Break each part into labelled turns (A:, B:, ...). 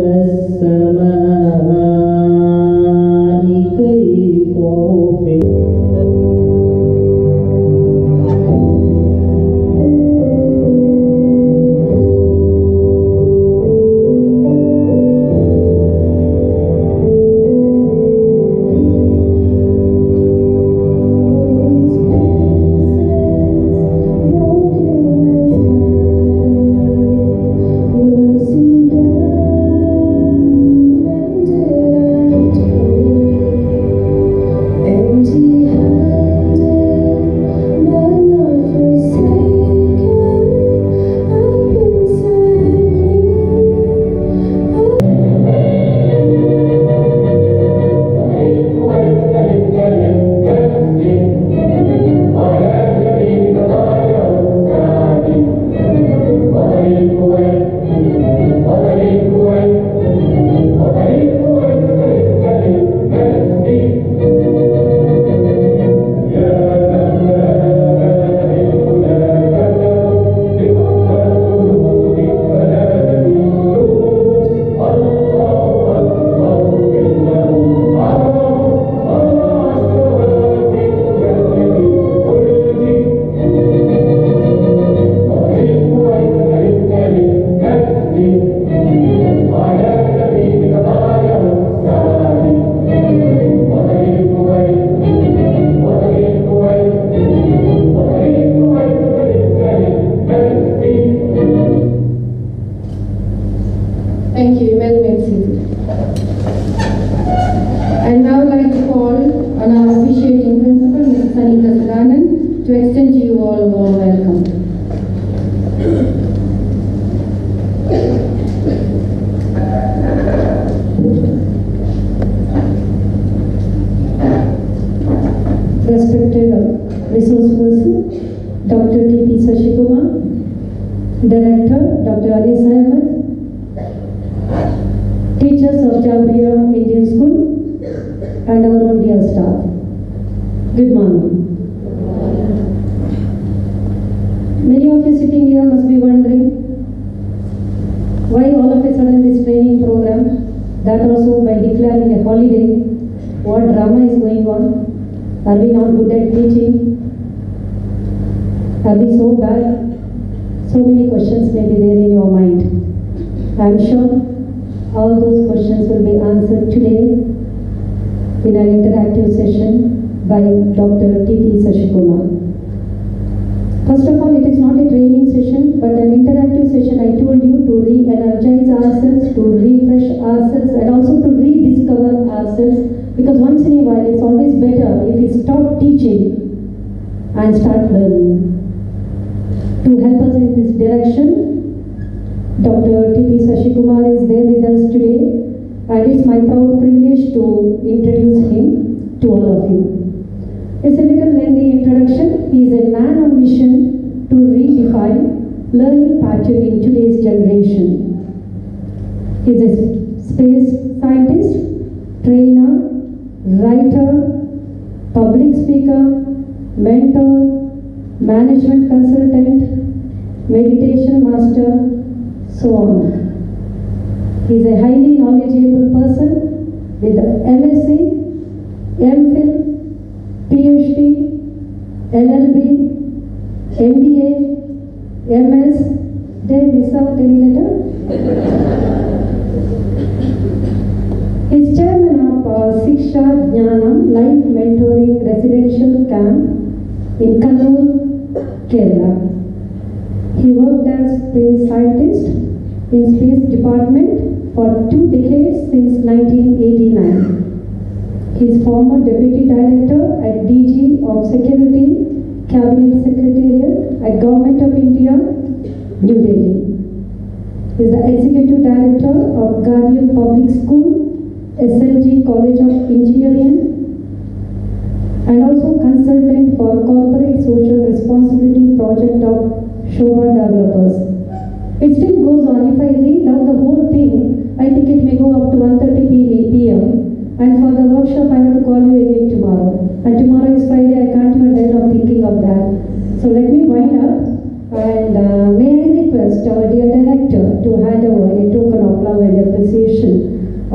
A: السماء كيف رفعت.
B: Thank you. Well made, Sindhu. And now I'd like to call on our officiating principal, Ms. Sanika Sudanan, to extend to you all a warm welcome.
C: Respected resource person, DrTPS, Director, Dr. Anis Ahmed, teachers of Jabriya Indian School, and our own dear staff. Good morning. Many of you sitting here must be wondering why all of a sudden this training program, that also by declaring a holiday. What drama is going on? Are we not good at teaching? Are we so bad? So many questions may be there in your mind. I am sure all those questions will be answered today in an interactive session by DrTPS. First of all, it is not a training session, but an interactive session. I told you to re-energize ourselves, to refresh ourselves, and also to rediscover ourselves, because once in a while it's always better if we stop teaching and start learning. To help us in this direction, DrTPS is there with us today, and it's my proud privilege to introduce him to all of you. It's a little lengthy introduction. He is a man on mission to redefine learning pattern in today's generation. He is a space scientist, trainer, writer, public speaker, mentor, management consultant, meditation master, so on. He is a highly knowledgeable person with MSc, MPhil, PhD, LLB, MBA, MS. Did I miss out any letter? He is chairman of Siksha Jnanam Life Mentoring Residential Camp in Kannur, Kerala. He worked as space scientist in Space Department for 2 decades since 1989. He is former Deputy Director at DG of Security, Cabinet Secretariat at Government of India, New Delhi. He is the Executive Director of Guardian Public School, SLG College of Engineering, and also consultant for Corporate Social Responsibility Project of Shobha Developers. It still goes on. If I read out the whole thing, I think it may go up to 1:30 p.m. And for the workshop, I have to call you again tomorrow. And tomorrow is Friday. I can't even dare of thinking of that. So let me wind up. And may I request our dear director to hand over a token of love and appreciation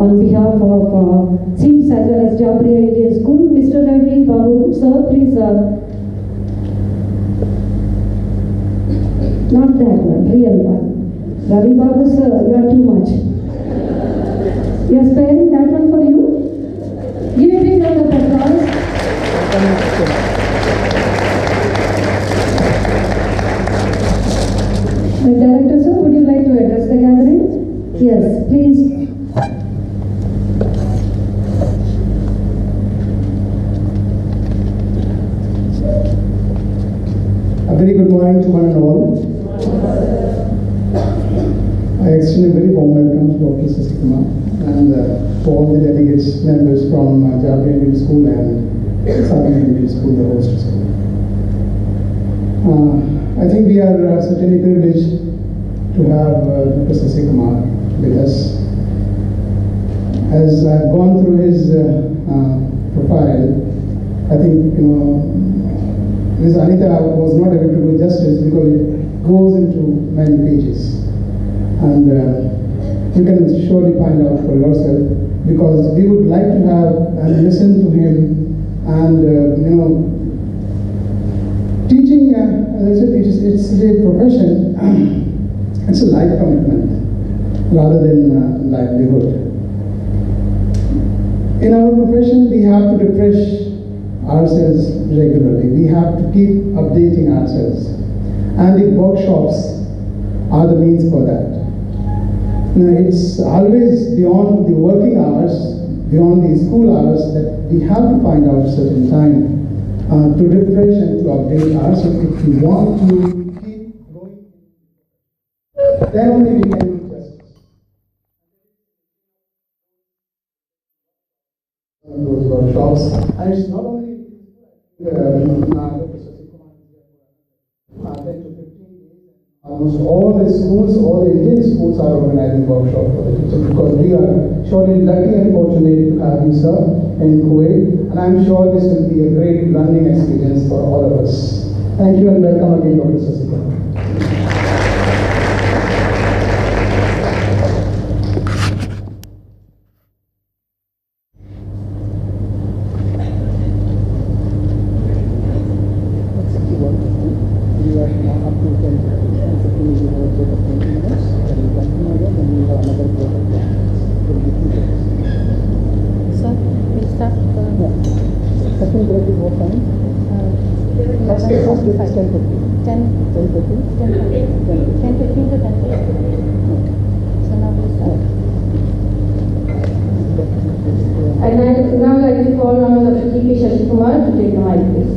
C: on behalf of SIMS as well as Jabriya Indian School. Mr. Ravi Babu, sir, please. Not that one, real one. Ravi Babu, sir, you are too much. You are sparing that one for you? Give a big round of applause. The director, sir, would you like to address the gathering? Yes, please.
D: A very good morning to one and all. I extend a very warm welcome to Dr. Sasikuma and to all the delegates, members from Jabriya Indian School and Salmiya Indian School, the host school. I think we are certainly privileged to have Dr. Sasikuma with us. As I've gone through his profile, I think Ms. Anita was not able to do justice because it goes into many pages. And you can surely find out for yourself, because we would like to have and listen to him. And teaching, as I said, it's a profession. It's a life commitment rather than livelihood. In our profession, we have to refresh ourselves regularly. We have to keep updating ourselves. And the workshops are the means for that. It's always beyond the working hours, beyond the school hours, that we have to find out certain time to refresh and to update ourselves if we want to keep going. Then only we can do justice. Those workshops, and it's not only 10 to 15 days. Almost all the schools, all the Indian schools are organizing workshops for the teachers, because we are surely lucky and fortunate to have you, sir, in Kuwait, and I'm sure this will be a great learning experience for all of us. Thank you and welcome again, Dr. Sasikuma.
B: I'd now like to call on DrTPS to take the mic, please.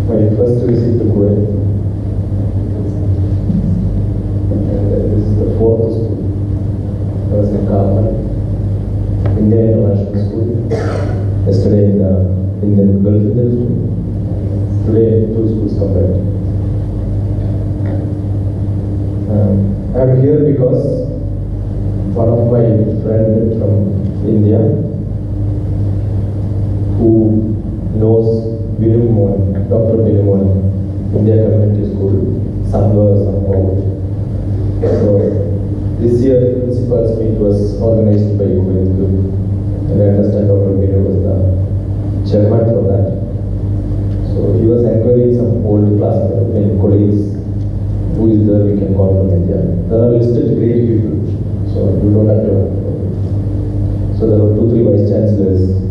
E: My first visit to Kuwait, and this is the fourth school. I was in Carmen, India International School. Yesterday in the Indian Gulf Indian School. Today, two schools combined. I'm here because one of my friends from India who knows Dr. Bilimon, India Community School, somewhere, somehow. So this year, principal's meet was organized by Kuwait Group, and I understand Dr. Bilimon was the chairman for that. So he was encouraging some old classmates and colleagues who is there we can call from India. There are listed great people, so you don't have to. So there were 2-3 vice chancellors.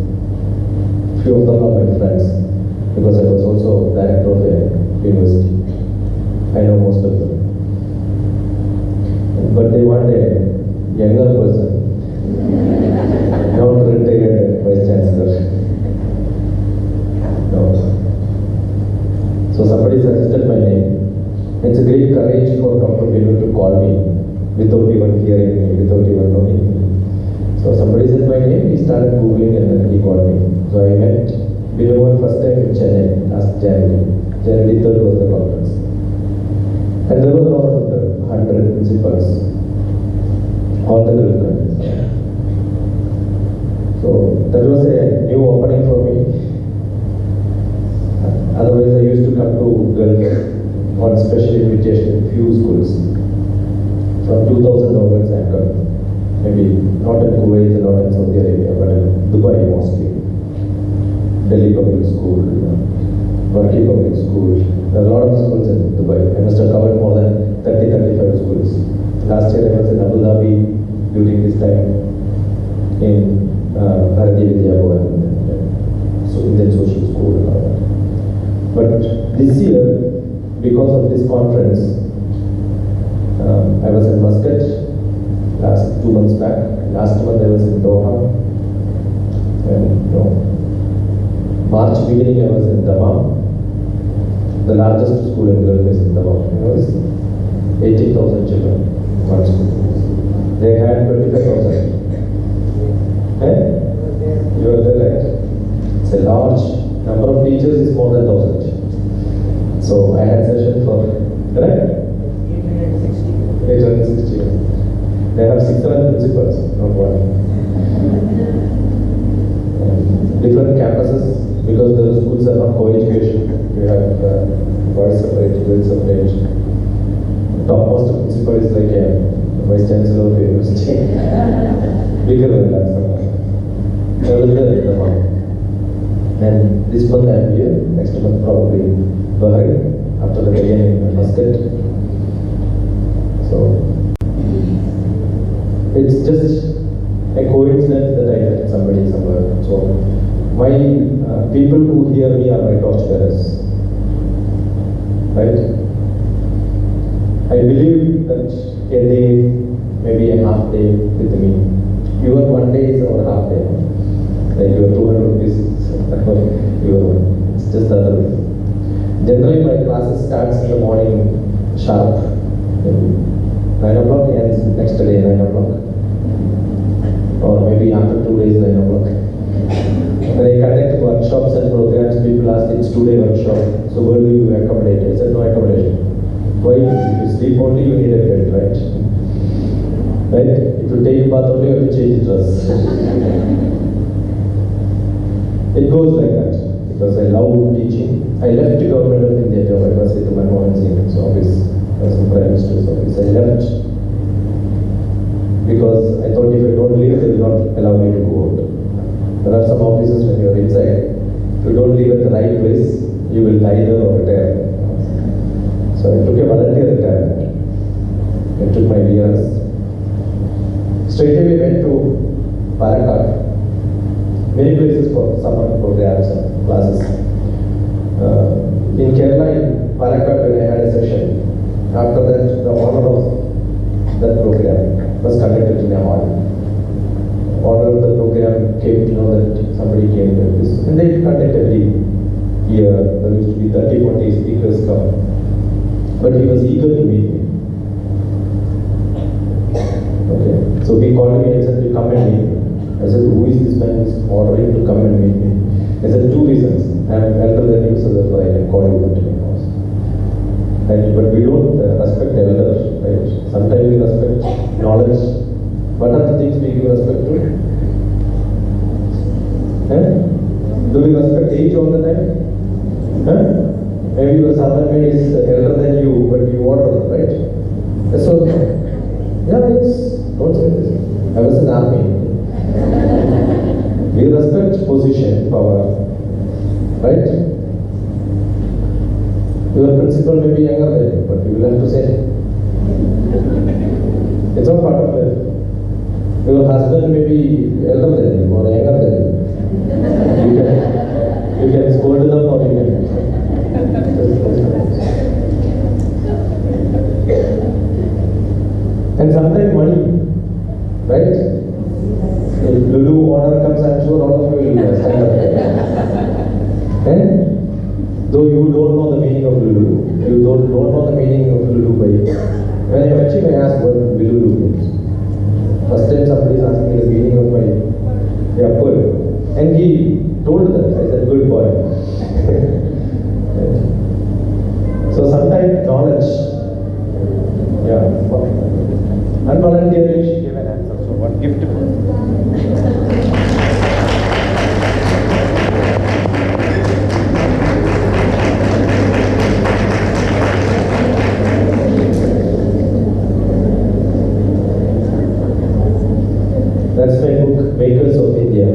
E: Few of them are my friends, because I was also director of a university. I know most of them. But they want a younger person, not retired vice chancellor. No. So somebody suggested my name. It's a great courage for Dr. Bilu to call me without even hearing me, without even knowing me. So somebody said my name, he started Googling and then he called me. So I met Bilu first time in Chennai last January. January 3rd was the conference. And there were around 100 principals, all the Gulf countries. new opening for me. Otherwise, I used to come to Gulf on special invitation in few schools. From 2000 onwards, I come. Maybe not in Kuwait, not in Saudi Arabia, but in Dubai mostly. Delhi Public School, Turkey Public School. There are a lot of schools in Dubai. I must have covered more than 30-35 schools. Last year I was in Abu Dhabi during this time in Vidya Bhavan, so Indian Social School and all that. But this year, because of this conference, I was in Muscat last 2 months back. Last month I was in Doha. And March beginning I was in Dammam. The largest school in Gulf is in Dammam. It was 80,000 children, one school. They had 25,000. You are there, right? It's a large number of teachers is more than 1,000. So I had session for, correct? 860. They have 600 principals, not one. Different campuses, because the schools are not co-education. We have boys separate, girls separate. Topmost principal is like a vice chancellor of the university. Bigger than that somehow. I was there in the month. And this month I am here, next month probably Bahrain, after that again in Muscat. So it's just a coincidence that I met somebody somewhere. So my people who hear me are my torchbearers, right? I believe that a day, maybe a half day with me. Your 1 day is our half day. Like your 200 rupees, it's just the other way. Generally, my classes starts in the morning sharp, 9 o'clock, ends next day 9 o'clock. Or maybe after 2 days 9 o'clock. When I conduct workshops and programs, people ask, it's 2-day workshop, so where do you accommodate? I said, no accommodation. Why? If you sleep only, you need a bed, right? Right? If you take a bath only, you have to change dress. It goes like that, because I love teaching. I left the government of India job. I was at the Manmohan Singh's office, I was in Prime Minister's office. I left because I thought if I don't leave, they will not allow me to go out. There are some offices when you are inside, if you don't leave at the right place, you will die there or retire. So I took a volunteer retirement. I took my VRS. Straight away went to Parakat. Many places for summer programs and classes. In Kerala, in Parakat, when I had a session, after that, the honor of that program was conducted in a hall. Honor of the program came to know that somebody came to this, and they conduct every year. There used to be 30-40 speakers come, but he was eager to meet me. Okay, so he called me and said, "You come and meet me." I said, "Who is this man who is ordering to come and meet me?" I said, "2 reasons. I am elder than you, so therefore I can call you into my house." Right? But we don't respect elders, right? Sometimes we respect knowledge. What are the things we give respect to? Do we respect age all the time? Maybe your servant is elder than you, but you order, right? So, yeah, yes, don't say this. I was in army. We respect position, power, right? Your principal may be younger than you, but you will have to say. It's all part of life. Your husband may be elder than you or younger than you. You can scold them or you can. And sometimes money, right? If Lulu honor comes, I'm sure all of you will stand up. Though you don't know the meaning of Lulu, you don't know the meaning of Lulu by. When I met him, I asked what Lulu means. First time somebody is asking me the meaning of my apple, and he told them. I said, "Good boy." So sometimes knowledge, unvoluntarily she gave an answer. So what gift? makers of India.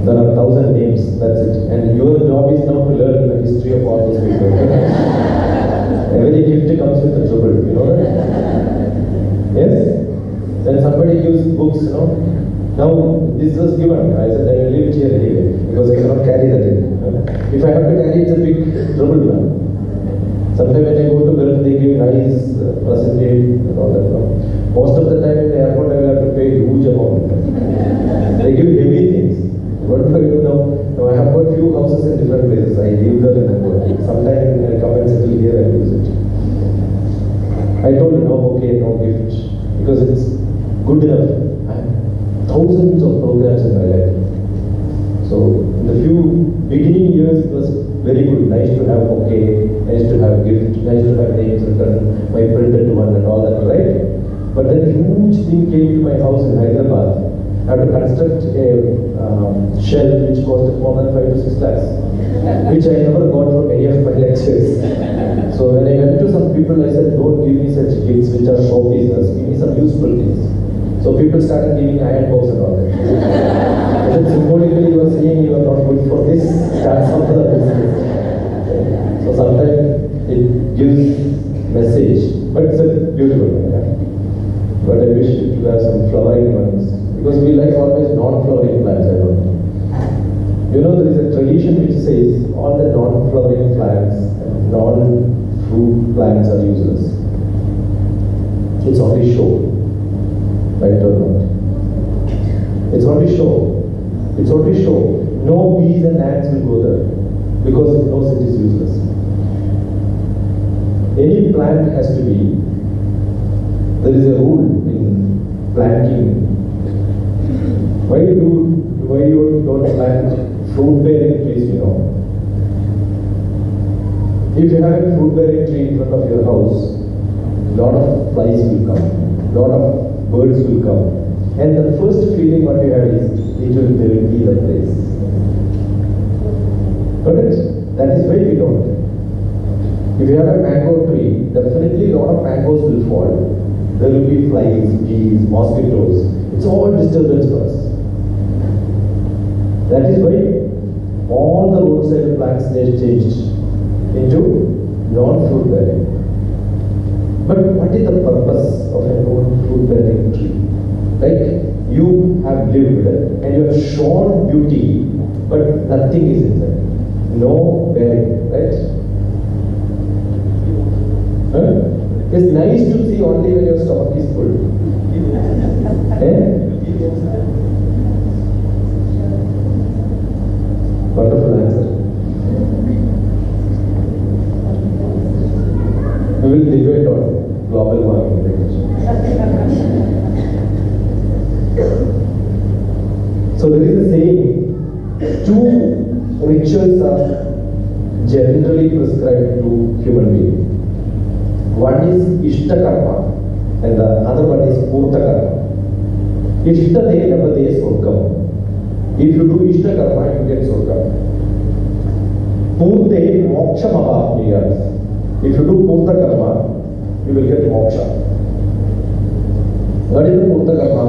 E: There are 1,000 names, that's it. And your job is now to learn the history of all those people. Every gift comes with a trouble, you know that? Yes? Then somebody gives books, you know. Now, this was given. I said, I will leave it here anyway, because I cannot carry that in. If I have to carry it, it's a big trouble now. Sometimes when I go to Gulf, they give nice percentage and all that. No? Most of the time in the airport, I will have to pay huge amount. They give heavy things. What do I do now? Now I have got few houses in different places. I leave them and go. Sometimes I come and settle here and use it. I told him, no, okay, no gift. Because it's good enough. I have thousands of programs in my life. So in the few beginning years, it was very good. Nice to have bouquet, nice to have gift, nice to have names written, my printed one and all that, right? But then huge thing came to my house in Hyderabad. I had to construct a shelf which costed more than 5 to 6 lakhs, which I never got from any of my lectures. So when I went to some people, I said, don't give me such gifts which are show business, give me some useful things. So people started giving iron box and all that. I said, symbolically you are saying you are not good for this, start some other business. So sometimes it gives message, but it's a beautiful one. Yeah? But I wish it to have some flowering ones. Because we like always non-flowering plants, I don't know. You know, there is a tradition which says all the non-flowering plants and non-fruit plants are useless. It's only show, right or not? It's only show. It's only show. No bees and ants will go there because it knows it is useless. Any plant has to be, there is a rule in planting. Why you don't plant fruit-bearing trees, you know? If you have a fruit-bearing tree in front of your house, lot of flies will come, lot of birds will come, and the first feeling what you have is it will be the place. Correct? That is why we don't. If you have a mango tree, definitely lot of mangoes will fall. There will be flies, bees, mosquitoes. It's all disturbance for us. That is why all the roadside plants they changed into non-fruit bearing. But what is the purpose of a non-fruit bearing tree? Like you have lived and you have shown beauty, but nothing is inside. No bearing, right? Huh? It's nice to see only when your stomach is full. Eh? Wonderful answer. We will debate on global warming. So there is a saying, 2 rituals are generally prescribed to human beings. One is Ishta Karma and the other one is Purta Karma. Ishta de never de Surgam. If you do Ishta Karma, you get Surgam. Purte Moksha Mavapniyas. If you do Purta Karma, you will get Moksha. What is the Purta Karma?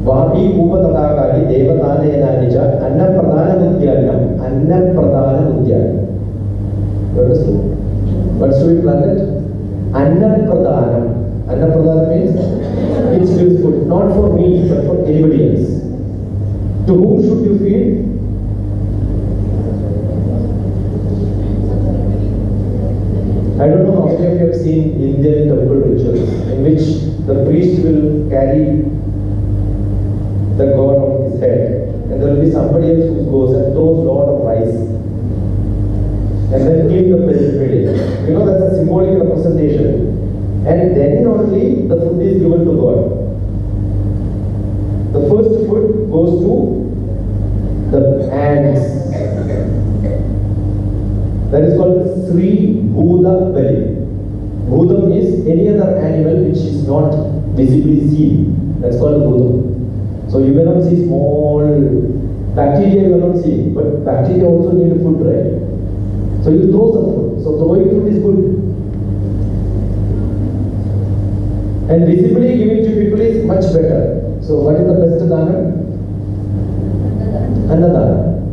E: Vapi Upatakari Devatane Nanija Anna Pradana Mudyanam Anna Pradana Mudyanam. You understand? What's to be planted? Anna Pradhanam. Anna Pradhanam means it's useful, not for me, but for anybody else. To whom should you feed? I don't know how many of you have seen Indian temple rituals in which the priest will carry the god on his head and there will be somebody else who goes and throws a lot of rice and then clean the place. You know, that's a symbolic representation. And then only the food is given to God. The first food goes to the ants. That is called Sri Bhuda Bali. Bhudam is any other animal which is not visibly seen. That's called Bhudam. So you may not see small bacteria, you are not seeing, but bacteria also need food, right? So you throw some food. So throwing food is good. And visibly giving to people is much better. So what is the best dhanam? Annadhanam.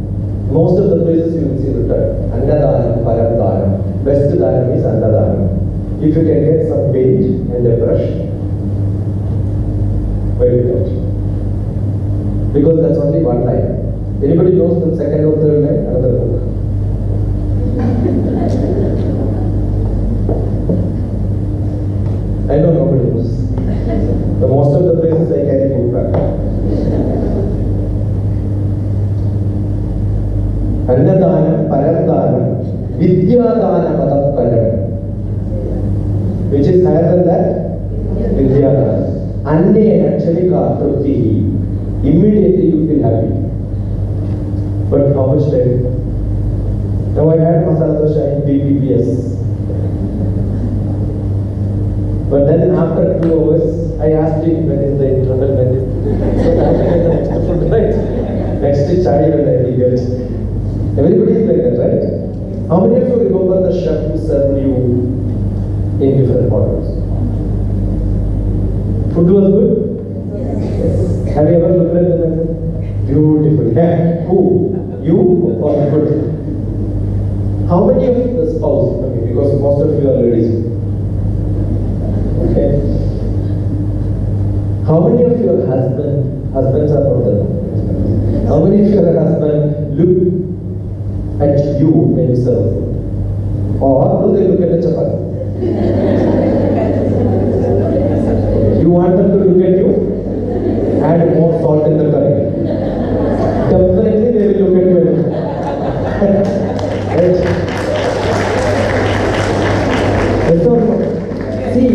E: Most of the places you will see written Annadhanam, Paramdhanam. Best dhanam is Annadhanam. If you can get some paint and a brush, why not? Because that's only one line. Anybody knows the second or third line? Another book. I know nobody knows. The most of the places I carry book back. Annadhanam, Paramdhanam, Vidyadhanam Param. Which is higher than that? Vidyadhanam. Anne actually Truptihi. Immediately you feel happy. But how much time? Now I had masala dosha in DrTPS. But then after 2 hours, I asked him when is the interval, when is the next food, right? Next chai when I will get. Everybody is like that, right? How many of you remember the chef who served you in different bottles? Food was good? Yes. Have you ever looked at them and said, beautiful? Yeah. Who? You or good? How many of the spouse? Okay, because most of you are ladies. Okay. How many of your husbands are not there? How many of your husband look at you when you serve food? Or do they look at the chapati? You want them to look at you? Add more salt in the curry. Definitely they will look at you. Right? See,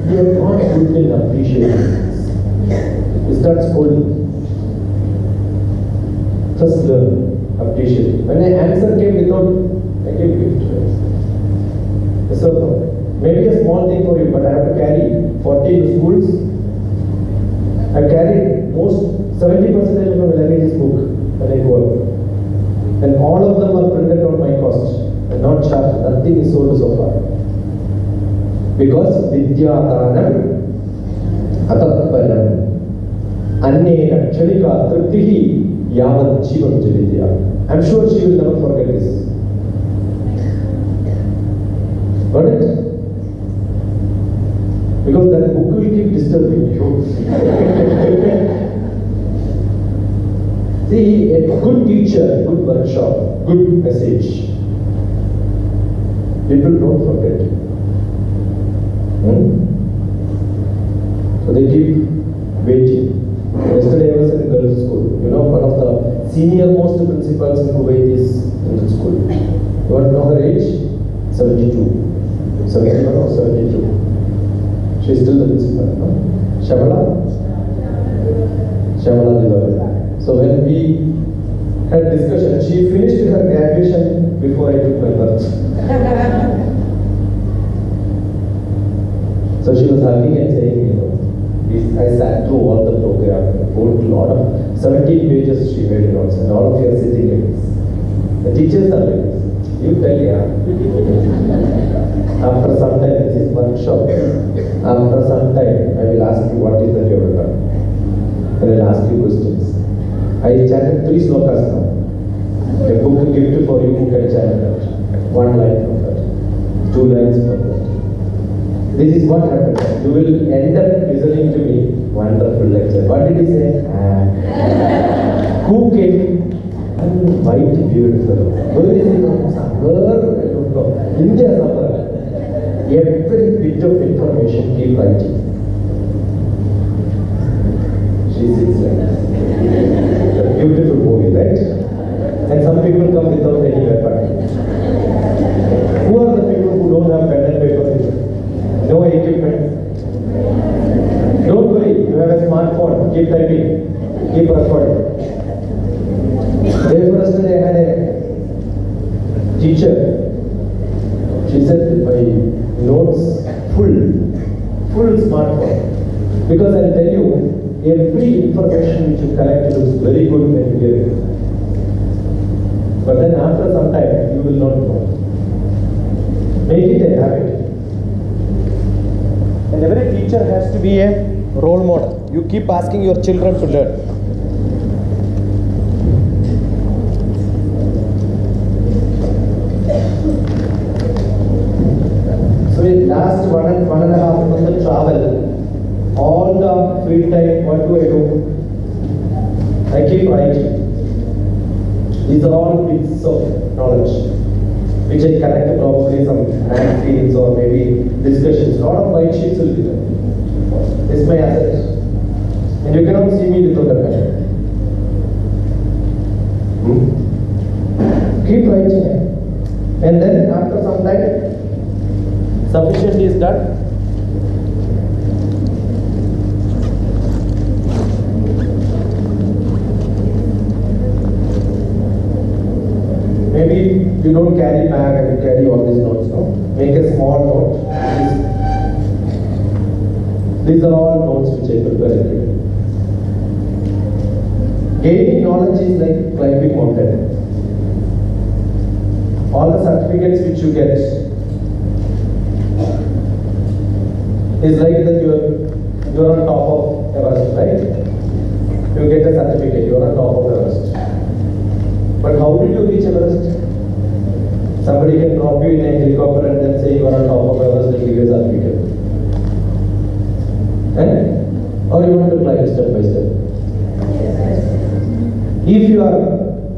E: you are not good in appreciating things. You start scolding. First learn, appreciate. When an answer came without, I gave gift. So, maybe a small thing for you, but I have to carry 40 schools. I carried most 70% of my luggage is book when I go up. And all of them are printed on my cost and not charged. Nothing is sold so far. Because Vidyadhanam Atatparam Annena Chalika Triptihi Yavat Jivam Javidya. I'm sure she will never forget this. Got it? Because that book will keep disturbing you. See, a good teacher, good workshop, good message. People don't forget. So they keep waiting. Yesterday I was in a girls' school. You know, one of the senior most principals in Kuwait is in the school. You want to know her age? 72. 71 or 72. She is still the principal. No? Shamala Diwali. So when we had discussion, she finished her graduation before I took my birth. So she was hugging and saying, you know, I sat through all the program, wrote a lot of 17 pages she made notes, and all of you are sitting like this. The teachers are like this. You tell me, after some time, this is workshop. After some time, I will ask you what is that you have done. And I will ask you questions. I chanted 3 slokas now. A book gift for you who can chant that. 1 line from that. 2 lines from that. This is what happened. You will end up listening to me. Wonderful lecture. What did he say? Who came? White beard fellow. Where is he from? Somewhere, I don't know. India somewhere. Every bit of information keep writing. She sits like this. A beautiful movie, right? And some people come without any weapon. Who are the people who don't have pen and paper? No equipment. Don't worry, you have a smartphone. Keep typing. Keep recording. Day first day I had a teacher. She said my notes full smartphone. Because I'll tell you, every information which you collect looks very good when you hear it. But then after some time, you will not know. Make it a habit. And every teacher has to be a role model. you keep asking your children to learn. So in last one and a half months of travel, all the free time, what do? I keep writing. These are all bits of knowledge, which I connect to probably some magazines or maybe discussions. A lot of white sheets will be there. It's my asset. And you cannot see me without a pen. Keep writing. And then after some time, sufficient is done. Maybe you don't carry bag and you carry all these notes, no? Make a small note. These are all notes which I prepare every day. Gaining knowledge is like climbing mountain. All the certificates which you get is like that you are on top of Everest, right? You get a certificate, you are on top of Everest. But how did you reach Everest? Somebody can drop you in a helicopter and then say you are on top of Everest and give you a certificate. Or you want to climb step by step. If you are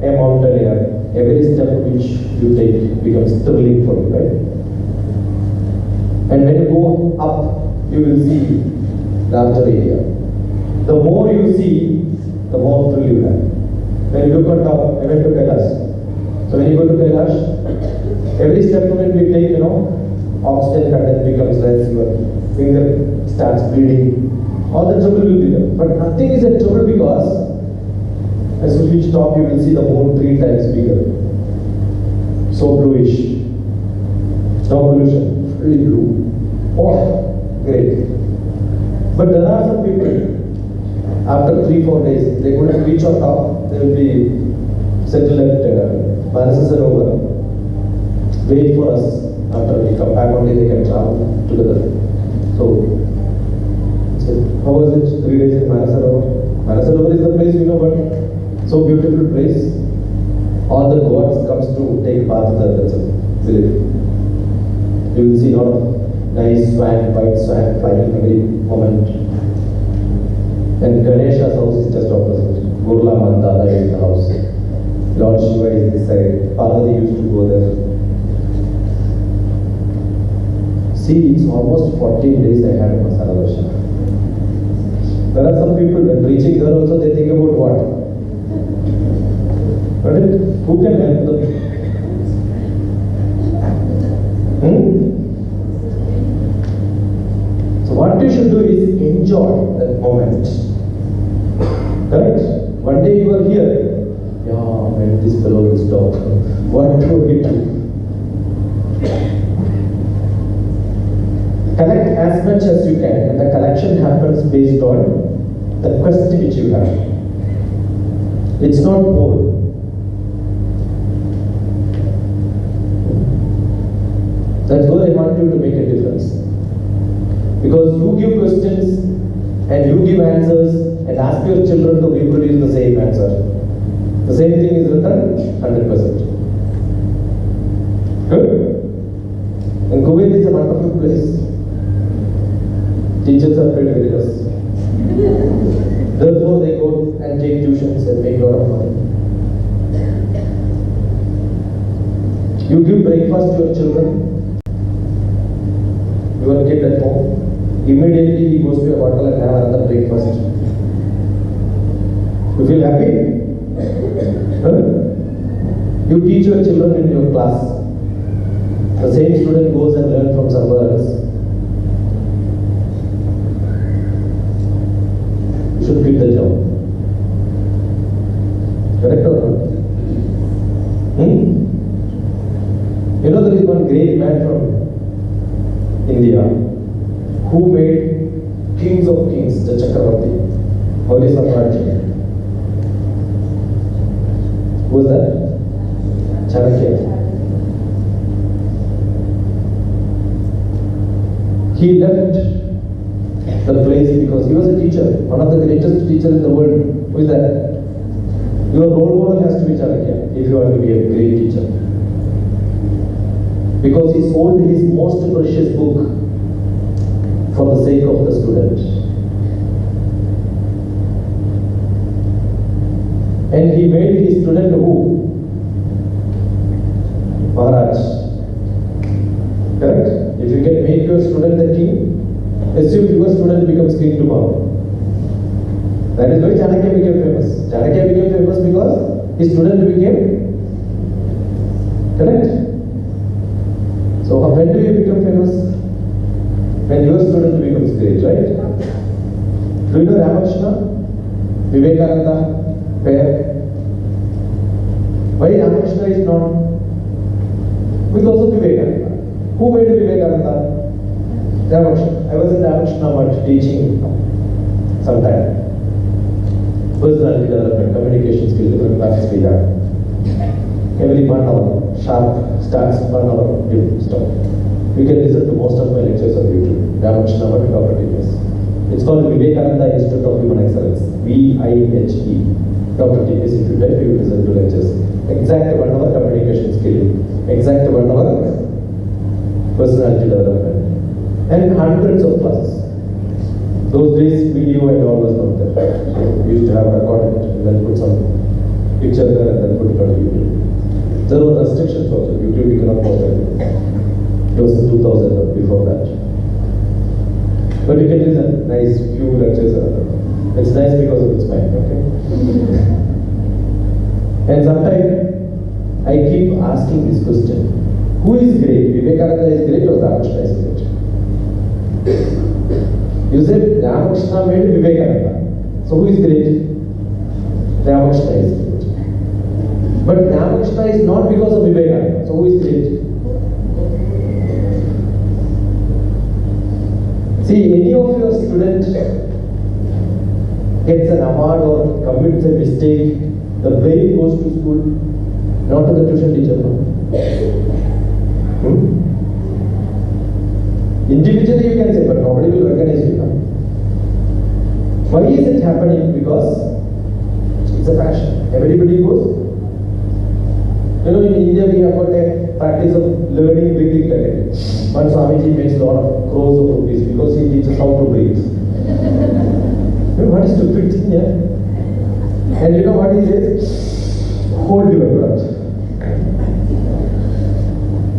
E: a mountaineer, every step which you take becomes thrilling for you, right? And when you go up, you will see larger area. The more you see, the more thrill you have. When you look on top, I went to Kailash. So when you go to Kailash, every step when we take, oxygen content becomes less, your finger starts bleeding. All the trouble will be there. But nothing is a trouble because as you reach top, you will see the moon 3 times bigger. So bluish. No pollution, fully blue. Oh, great. But there are some people, after 3-4 days, they couldn't reach on top, they will be settled at Manasarovar. Wait for us. After we come back, only they can travel together. So how was it? 3 days in Manasarovar. Manasarovar is the place but so beautiful place. All the gods comes to take bath there. That's a village. You will see a lot of nice swan, white swan flying every moment. And Ganesha's house is just opposite. Gurla Mandada is the house. Lord Shiva is this side. Parvati used to go there. See, it's almost 14 days I had Masala Darshan. There are some people when reaching there also they think about what? But who can help them? So what you should do is enjoy that moment. Correct? One day you are here. Yeah, when this fellow will stop. What do we do? Collect as much as you can, and the collection happens based on the quest which you have. It's not more. That's where I want you to make a difference. Because you give questions and you give answers and ask your children to reproduce the same answer. The same thing is written 100%. Good? And Kuwait is a wonderful place. Teachers are paid very less. Therefore, they go and take tuitions and make a lot of money. You give breakfast to your children, your kid at home, immediately he goes to a hotel and have another breakfast. You feel happy? Huh? You teach your children in your class. The same student goes and learns from somewhere else. You should quit the job. Correct or not? There is one great man from India who made kings of kings, the Chakravarti. Holy Samrajya. Who was that? Chanakya. He left the place because he was a teacher, one of the greatest teachers in the world. Who is that? Your role model has to be Jabriya if you want to be a great teacher. Because he sold his most precious book for the sake of the student. And he made his student who? Maharaj. Correct? If you can make your student the king, assume your student becomes king tomorrow. That is why Jabriya became famous. Jabriya became famous because his student became, correct? So when do you become famous? When your student becomes great, right? Do you know Ramakrishna, Vivekananda pair? Why Ramakrishna is not? Because of Vivekananda. Who made Vivekananda? Ramakrishna. I was in Ramakrishna Mutt teaching sometime. Personality development, communication skill, different classes we have. Every 1 hour, sharp starts 1 hour, stop. You can listen to most of my lectures on YouTube. Ramakrishna Mutt, DrTPS. It's called Vivekananda Institute of Human Excellence. VIHE. DrTPS. If you type, you will listen to lectures. Exact 1 hour communication skill. Exact 1 hour personality development. And hundreds of classes. Those days, video and all was not there. So we used to have recorded and then put some picture there and then put it on YouTube. There were restrictions also. YouTube, you cannot post anything. It was in 2000 or before that. But you can listen. Nice few lectures. It's nice because of its mind, okay? And sometimes I keep asking this question. Who is great? Vivekananda is great or Ramakrishna is great? You said Ramakrishna made Vivekananda. So who is great? Ramakrishna is great. But Ramakrishna is not because of Vivekananda. So who is great? See, any of your student gets an award or commits a mistake, the blame goes to school, not to the tuition teacher. No? Individually you can say, but nobody will recognize you. No? Why is it happening? Because it's a fashion. Everybody goes. You know, in India we have got a practice of learning breathing technique. One Swamiji makes a lot of crores of rupees because he teaches how to breathe. You know what is stupid thing here? And you know what he says? Hold your breath.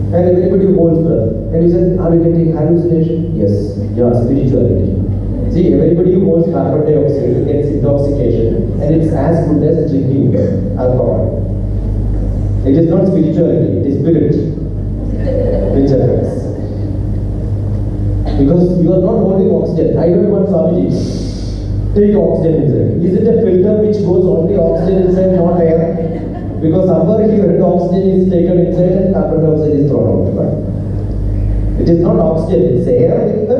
E: And everybody holds breath. And he said, are you getting hallucination? Yes, yeah, spirituality. See, everybody who holds carbon dioxide gets intoxication, and it's as good as drinking alcohol. It is not spirituality, it is spirit which affects. Because you are not holding oxygen. I don't want Swamiji. Take oxygen inside. Is it a filter which goes only oxygen inside, not air? Because somewhere here oxygen is taken inside and carbon dioxide is thrown out. Right? It is not oxygen, it's air with the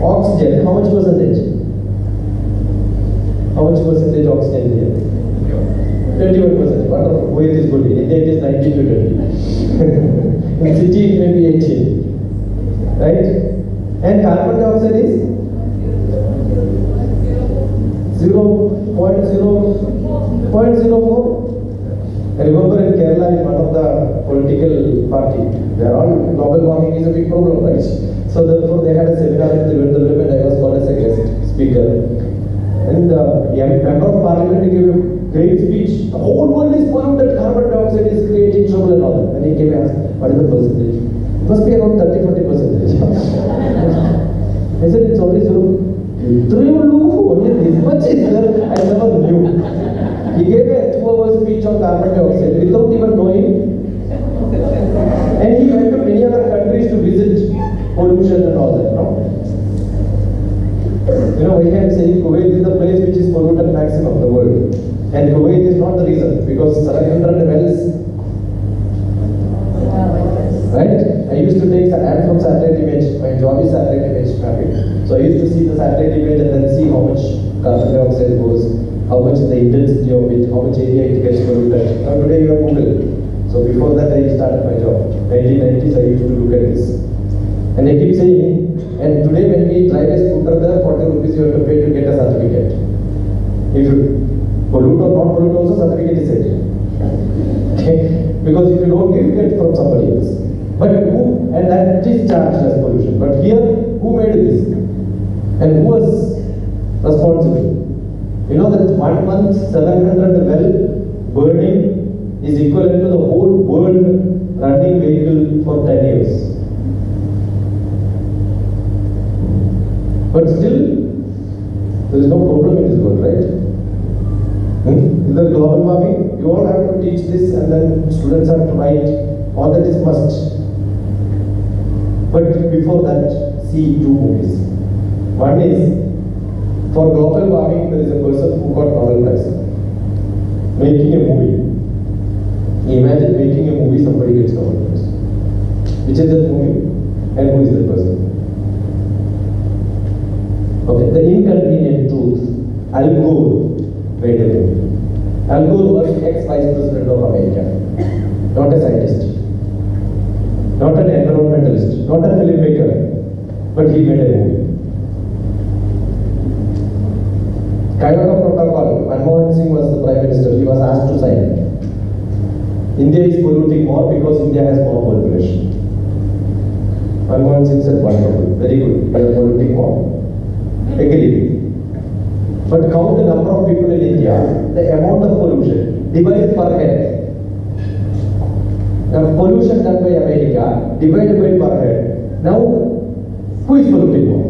E: oxygen. How much percentage? How much percentage oxygen here? 21%. Wonderful. Kuwait is good. In India it is 90 to 20. In city it may be 18. Right? And carbon dioxide is 0.04. I remember in Kerala, in one of the political party, they are all global warming is a big problem, right? So therefore they had a seminar in DrTPS and I was called as a guest speaker. And the member of parliament gave a great speech. The whole world is polluted, carbon dioxide is creating trouble and all that. And he came and asked, what is the percentage? It must be around 30-40%. I said, it's only 0. Only this much is there, I never knew. He gave a 2-hour speech on carbon dioxide without even knowing. And he went to many other countries to visit pollution and all that. No? You know, why I am saying Kuwait is the place which is polluted maximum in the world. And Kuwait is not the reason, because 700 wells. Right? I used to take, I am from satellite image, my job is satellite image mapping. So I used to see the satellite image and then see how much carbon dioxide goes, how much the intensity of it, how much area it gets polluted. Now today you have Google. So before that I started my job. 1990s I used to look at this. And I keep saying, And today when we drive a scooter there, 40 rupees you have to pay to get a certificate. If you pollute or not pollute also, certificate is set. Okay? Because if you don't give, you get from somebody else. But who, and that is charged as pollution. But here, who made this? And who was responsible? You know that 1 month, 700 well burning is equivalent to the whole world running vehicle for 10 years. But still, there is no problem in this world, right? Is there global warming? You all have to teach this and then students have to write. All that is must. But before that, see 2 movies. One is, for global warming, there is a person who got Nobel Prize. Making a movie. Imagine making a movie, somebody gets Nobel Prize. Which is that movie? And who is that person? Okay, the inconvenient truth. Al Gore made a movie. Al Gore was ex-Vice President of America. Not a scientist. Not an environmentalist. Not a filmmaker. But he made a movie. Kyoto Protocol. Manmohan Singh was the Prime Minister. He was asked to sign. India is polluting more because India has more population. Manmohan Singh said, wonderful, very good. We are polluting more. Agree. But count the number of people in India, the amount of pollution, divided per head. Now, pollution done by America, divided by per head. Now, who is polluting more?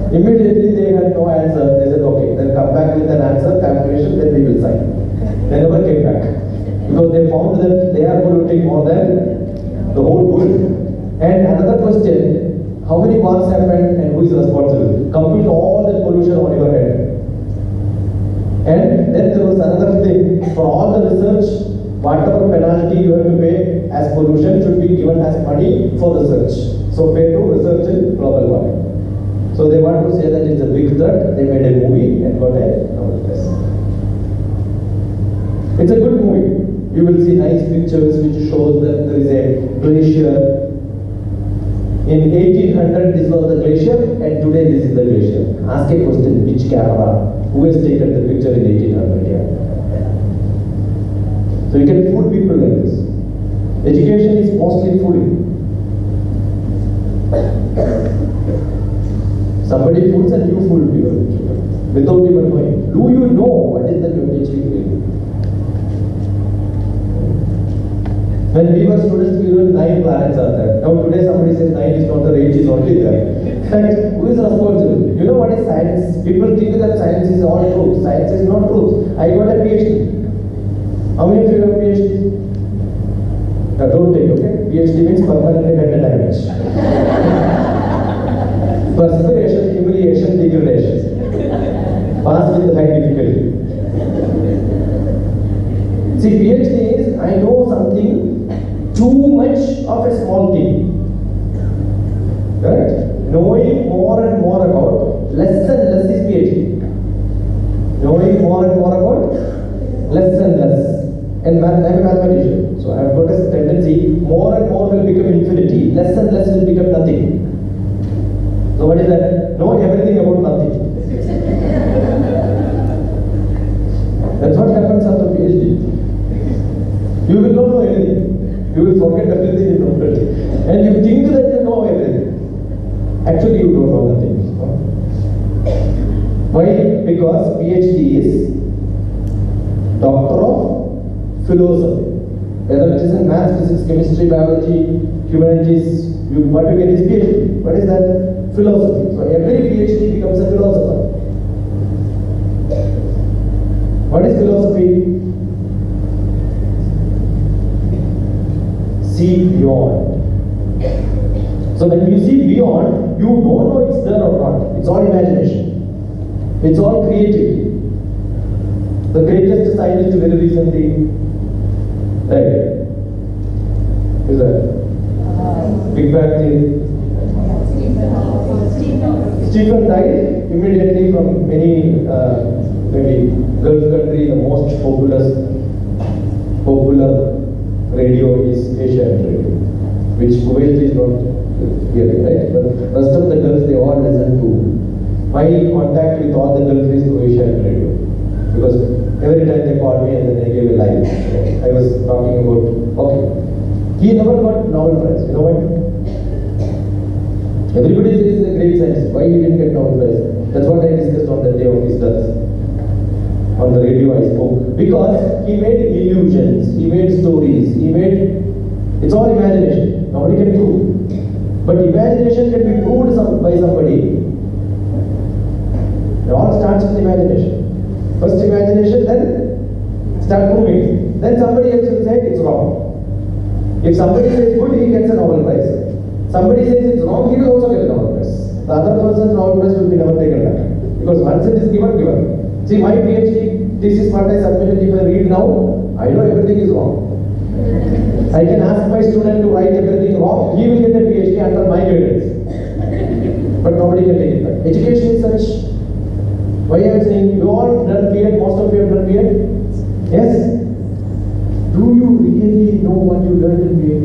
E: Immediately they had no answer. They said, okay, then come back with an answer, calculation, then we will sign. They never came back. Because they found that they are polluting more than the whole world. And another question, how many wars happened and who is responsible? Compute all the pollution on your head. And then there was another thing, for all the research, whatever penalty you have to pay as pollution should be given as money for research. So pay to research in global warming. So they want to say that it's a big threat. They made a movie and got a Nobel Prize. It's a good movie. You will see nice pictures which shows that there is a glacier. In 1800 this was the glacier and today this is the glacier. Ask a question, which camera? Who has taken the picture in 1800 here? So you can fool people like this. Education is mostly fooling. Somebody fools and you fool people without even knowing. Do you know what is the PhD doing? When we were students, we learned 9 planets are there. Now today somebody says 9 is not the range, is only there. Right? Who is responsible? You know what is science? People think that science is all truth. Science is not truth. I got a PhD. How many of you have PhD? Now don't take, okay? PhD means permanent head damage. Perspiration, humiliation, degradation. Pass with high difficulty. See, PhD is, I know something too much of a small thing. Correct? Knowing more and more about less and less is PhD. Knowing more and more about less and less. And I'm a mathematician, so I've got a tendency, more and more will become infinity, less and less will become nothing. So what is that? Know everything about nothing. That's what happens after PhD. You will not know anything. You will forget everything you know. And you think that you know everything. Actually, you don't know nothing. Why? Because PhD is Doctor of Philosophy. Whether it is in math, physics, chemistry, biology, humanities, what you get is PhD. What is that? Philosophy. So every PhD becomes a philosopher. What is philosophy? See beyond. So when you see beyond, you don't know it's there or not. It's all imagination. It's all creativity. The greatest scientist very recently died. Who's that? Big Bang Theory. Stephen died immediately from many maybe Gulf country. The most popular radio is Asian radio, which Kuwait is not Here, right? But rest of the Gulf, they all listen to. My contact with all the Gulf is through Asian radio. Because every time they call me and then they gave a live. I was talking about, okay. He never got Nobel Prize. You know why? Everybody says he's a great scientist. Why he didn't get Nobel Prize? That's what I discussed on the day of his death. On the radio I spoke. Because he made illusions, he made stories, it's all imagination. Nobody can prove. But imagination can be proved by somebody. It all starts with imagination. First imagination, then start proving. Then somebody else will say it's wrong. If somebody says good, he gets a Nobel Prize. Somebody says it's wrong, he will also get a Nobel Prize. The other person's Nobel Prize will be never taken back. Because once it is given. See, my PhD thesis part I submitted, if I read now, I know everything is wrong. I can ask my student to write everything wrong, he will get a PhD under my guidance. But nobody can take it back. Education is such. Why I am saying, you all done B.Ed, most of you have done B.Ed? Yes? Do you really know what you learned in B.Ed?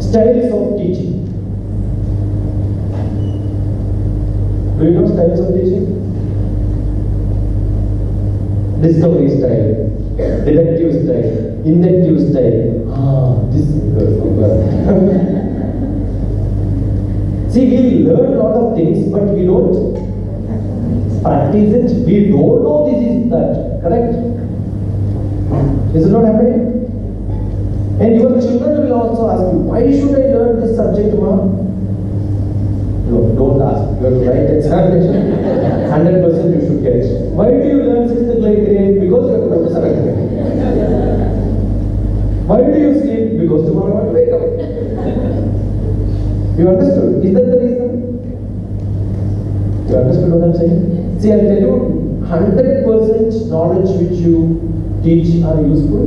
E: Styles of teaching. Do you know styles of teaching? Discovery style, deductive style, inductive style. This is good. See, we learn a lot of things, but we don't practice it. We don't know this is that. Correct? Is it not happening? And your children will also ask you, why should I learn this subject, ma? No, don't ask. You have to write examination. 100% you should get. Why do you learn 6th grade? Because you have to go to 7th grade. Why do you sleep? Because tomorrow you want to wake up. You understood? Is that the reason? You understood what I'm saying? See, I'll tell you, 100% knowledge which you teach are useful.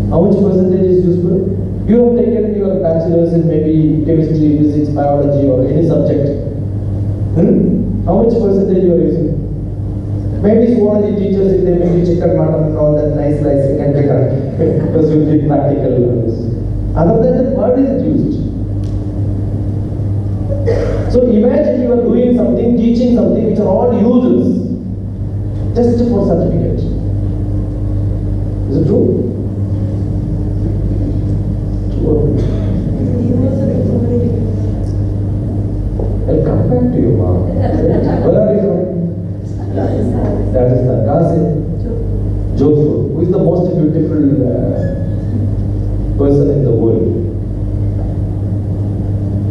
E: How much percentage is useful? You have taken your bachelor's in maybe chemistry, physics, biology or any subject. How much percentage you are using? Maybe zoology teachers, if they make chicken, mutton and all that nice slicing and chicken, because you did practical learners. Other than that, what is it used? So imagine you are doing something, teaching something which are all useless, just for certificate. Is it true? I'll come back to you, ma. Where are you from? Rajasthan. Khan Jodhpur. Who is the most beautiful person in the world?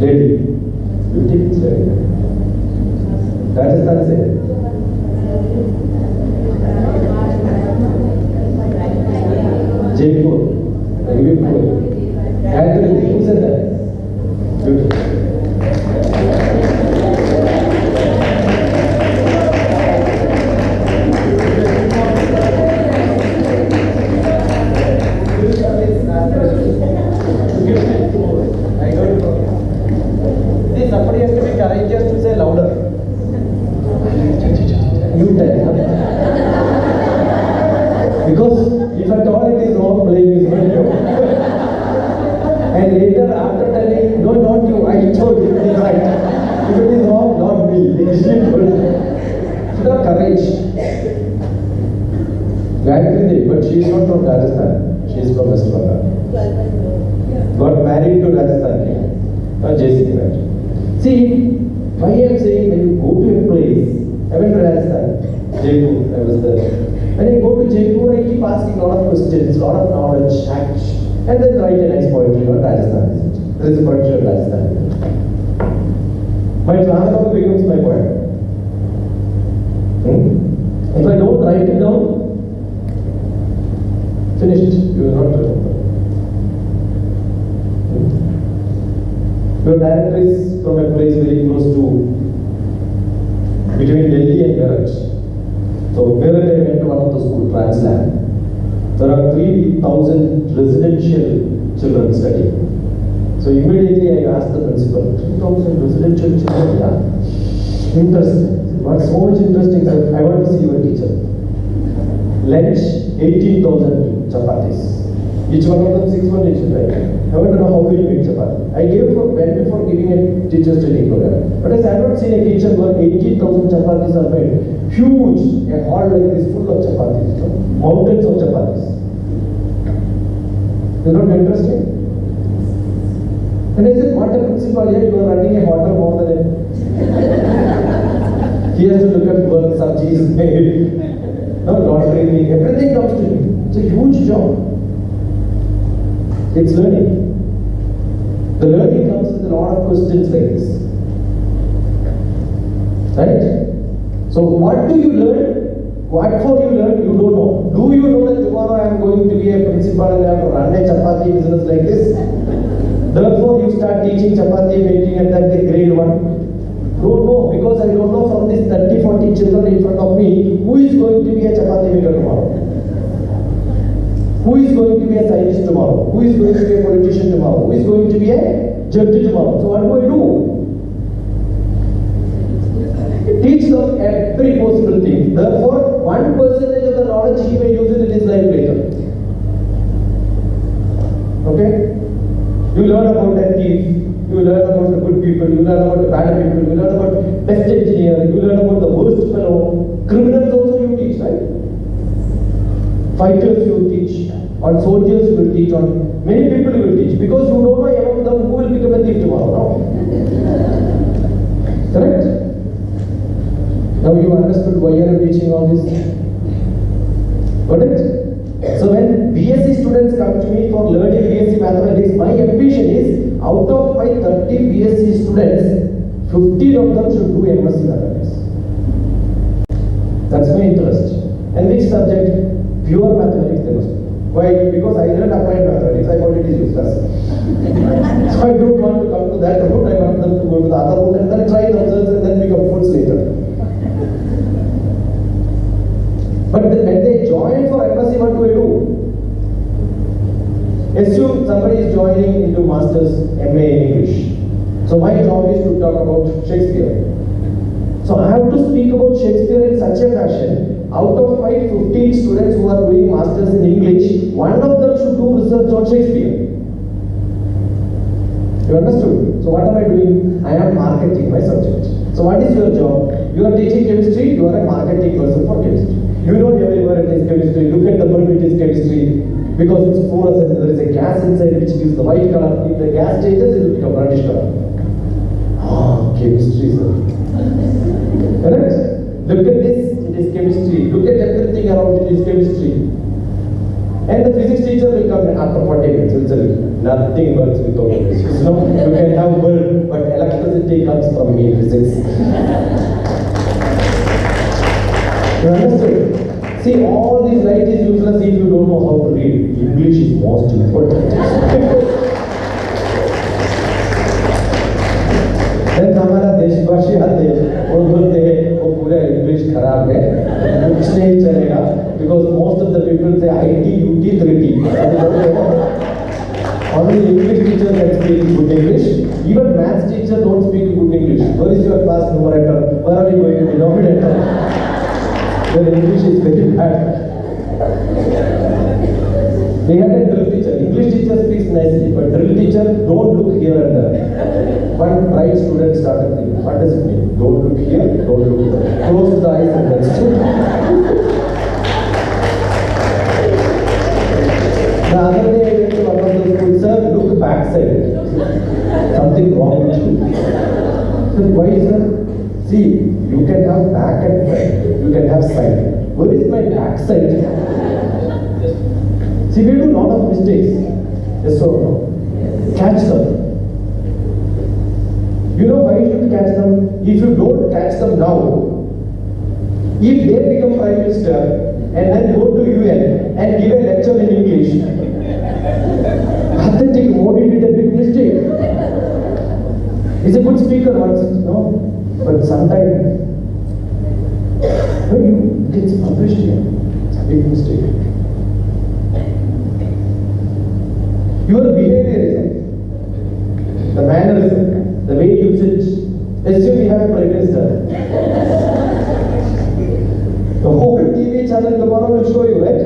E: Lady. Beautiful lady. Rajasthan say. Jaipur. I give you clue. Gayatri, who said that? Beautiful. See, somebody has to be courageous to say louder. You tell. Because if at all it is wrong, blame is not you. And later, after telling, no, not you, I told you, it is right. If it is wrong, not me. It is you. Should have courage. Gayatri, but she is not from Rajasthan. She is from West Bengal. Got married to Rajasthan. Not JC, right? See, why I am saying when you go to a place, I went to Rajasthan, Jaipur, I was there. When I go to Jaipur, I keep asking a lot of questions, a lot of knowledge, and then write a nice poetry on Rajasthan. There is a poetry on Rajasthan. My travelogue becomes my poem. If I don't write it down, finished. You will not remember. Your director is from a place very close to between Delhi and Meerut. So Meerut, I went to one of the school, Transland. There are 3,000 residential children studying. So immediately I asked the principal, 3,000 residential children? Yeah. Interesting. What's so much interesting, sir? I want to see your teacher. Lunch, 18,000 chapatis. Each one of them 6 dishes, right? I want to know how do you make chapati. I gave for when before giving a teacher's training program. But I have not seen a kitchen where 80,000 chapatis are made. Huge, a hall like this full of chapatis, you know? Mountains of chapatis. Is not interesting? And I said, what a principal, yeah, you are running a hotel more than a... He has to look at work, sabji is made. No, laundry, everything comes to him. It's a huge job. It's learning. The learning comes with a lot of questions like this. Right? So what do you learn? What for you learn? You don't know. Do you know that tomorrow I am going to be a principal and I have to run a chapati business like this? Therefore you start teaching chapati making at that grade 1. Don't know, because I don't know from these 30-40 children in front of me who is going to be a chapati maker tomorrow. Who is going to be a scientist tomorrow? Who is going to be a politician tomorrow? Who is going to be a judge tomorrow? So what do? Teach them every possible thing. Therefore, 1% of the knowledge he may use it in his life later. Okay? You learn about the thief, you learn about the good people, you learn about the bad people, you learn about best engineer, you learn about the worst fellow. Criminals also you teach, right? Fighters you teach, on soldiers you will teach, on many people you will teach, because you don't know among them who will become a thief tomorrow, no? Correct? Now you understood why I am teaching all this? Got it? So when BSc students come to me for learning BSc mathematics, my ambition is, out of my 30 BSc students, 15 of them should do MSc mathematics. That's my interest. And which subject? Pure mathematics they must do. Why? Because I learned applied mathematics, I thought it is useless. So I don't want to come to that route, I want them to go to the other route and then try themselves and then become fools later. But when they join for MSc, what do? Assume somebody is joining into Masters MA in English. So my job is to talk about Shakespeare. So I have to speak about Shakespeare in such a fashion, out of my 15 students who are doing Masters in English, one of them should do research on Shakespeare. You understood? So what am I doing? I am marketing my subject. So what is your job? You are teaching chemistry, you are a marketing person for chemistry. You know everywhere it is chemistry. Look at the bulb, it is chemistry. Because it's fluorescent, there is a gas inside which gives the white color. If the gas changes, it will become reddish color. Ah, chemistry, sir. Correct? Look at this, it is chemistry. Look at everything around it is chemistry. And the physics teacher will come after 40 minutes. Will say, nothing works without physics. No, you can have bulb, but electricity comes from me, physics. You understood? See, all this light is useless if you don't know how to read. English is most important. Then हमारा देशवासी आते हैं और बोलते हैं वो पूरा English खराब है, कुछ नहीं चलेगा, because most of the people say IT, UT, 3T. Only English teacher can speak good English. Even maths teacher don't speak good English. Where is your class numerator? Where are you going to denominator? Their English is very bad. They had a drill teacher. English teacher speaks nicely, but drill teacher don't look here and there. One bright student started thinking, what does it mean? Don't look here, don't look there. Close the eyes and that's it. The other day I went to one of the schools, sir, look backside. Something wrong with you. So why, sir? See, you can have back and front. You can have side. Where is my back side? See, we do a lot of mistakes. Yes or no? Catch them. You know why you should catch them? If you don't catch them now, if they become Prime Minister and then go to UN and give a lecture in English, pathetic, Modi did a big mistake. He's a good speaker once, no? But sometimes, when you get published here, it's a big mistake. Your behaviorism, the mannerism, the way you sit, assume you have a Prime Minister. The whole TV channel tomorrow will show you, right?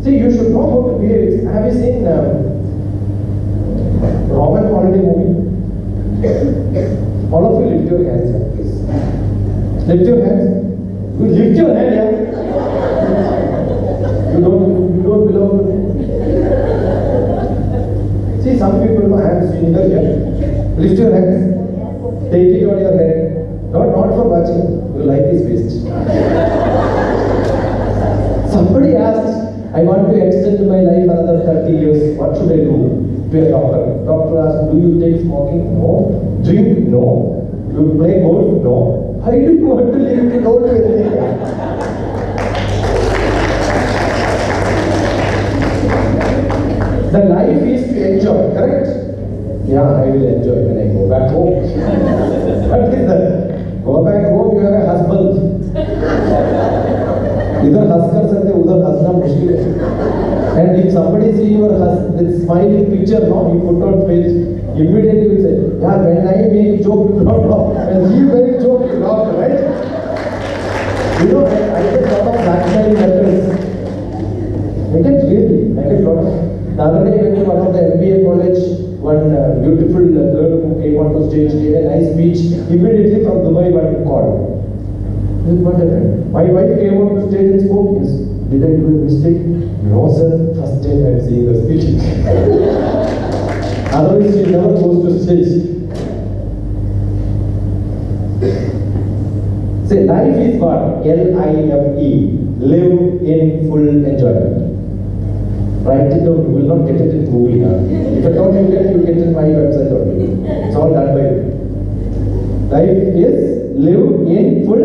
F: See, you should know how to behave. Have you seen Roman holiday movie? All of you lift your hands, please. Lift your hands. You lift your hand, yeah. You don't belong to me. See, some people know hands finger here. Lift your hands. Take it on your head. Not for watching. Your life is waste. Somebody asked, I want to extend my life another 30 years. What should I do? To a doctor. Doctor asked, do you take smoking? No. Drink? No. Do you play golf? No. How do you want to live if you don't do anything? The life is to enjoy, correct? Yeah, I will enjoy when I go back home. What is that? Go back home, you have a husband. Either husband or udhar husna mushkil hai. And if somebody see your husband smiling picture, no, you put on face, immediately you will say, yeah, when I make joke, you don't laugh. When he make joke, you laugh, right? You know, I get a lot of blackmailing letters. I get a lot of. The other day, when one of the MBA college, one beautiful girl who came on to stage gave a nice speech. Immediately from Dubai, one called. What happened? My wife came on to stage and spoke. Yes. Did I do a mistake? No, sir. First time I am seeing her speaking. Otherwise, she never goes to stage. Say, life is what? L-I-F-E. Live in full enjoyment. Write it down, you will not get it in Google. Huh? If I don't get it, you get it in my website only. It's all done by you. Life is live in full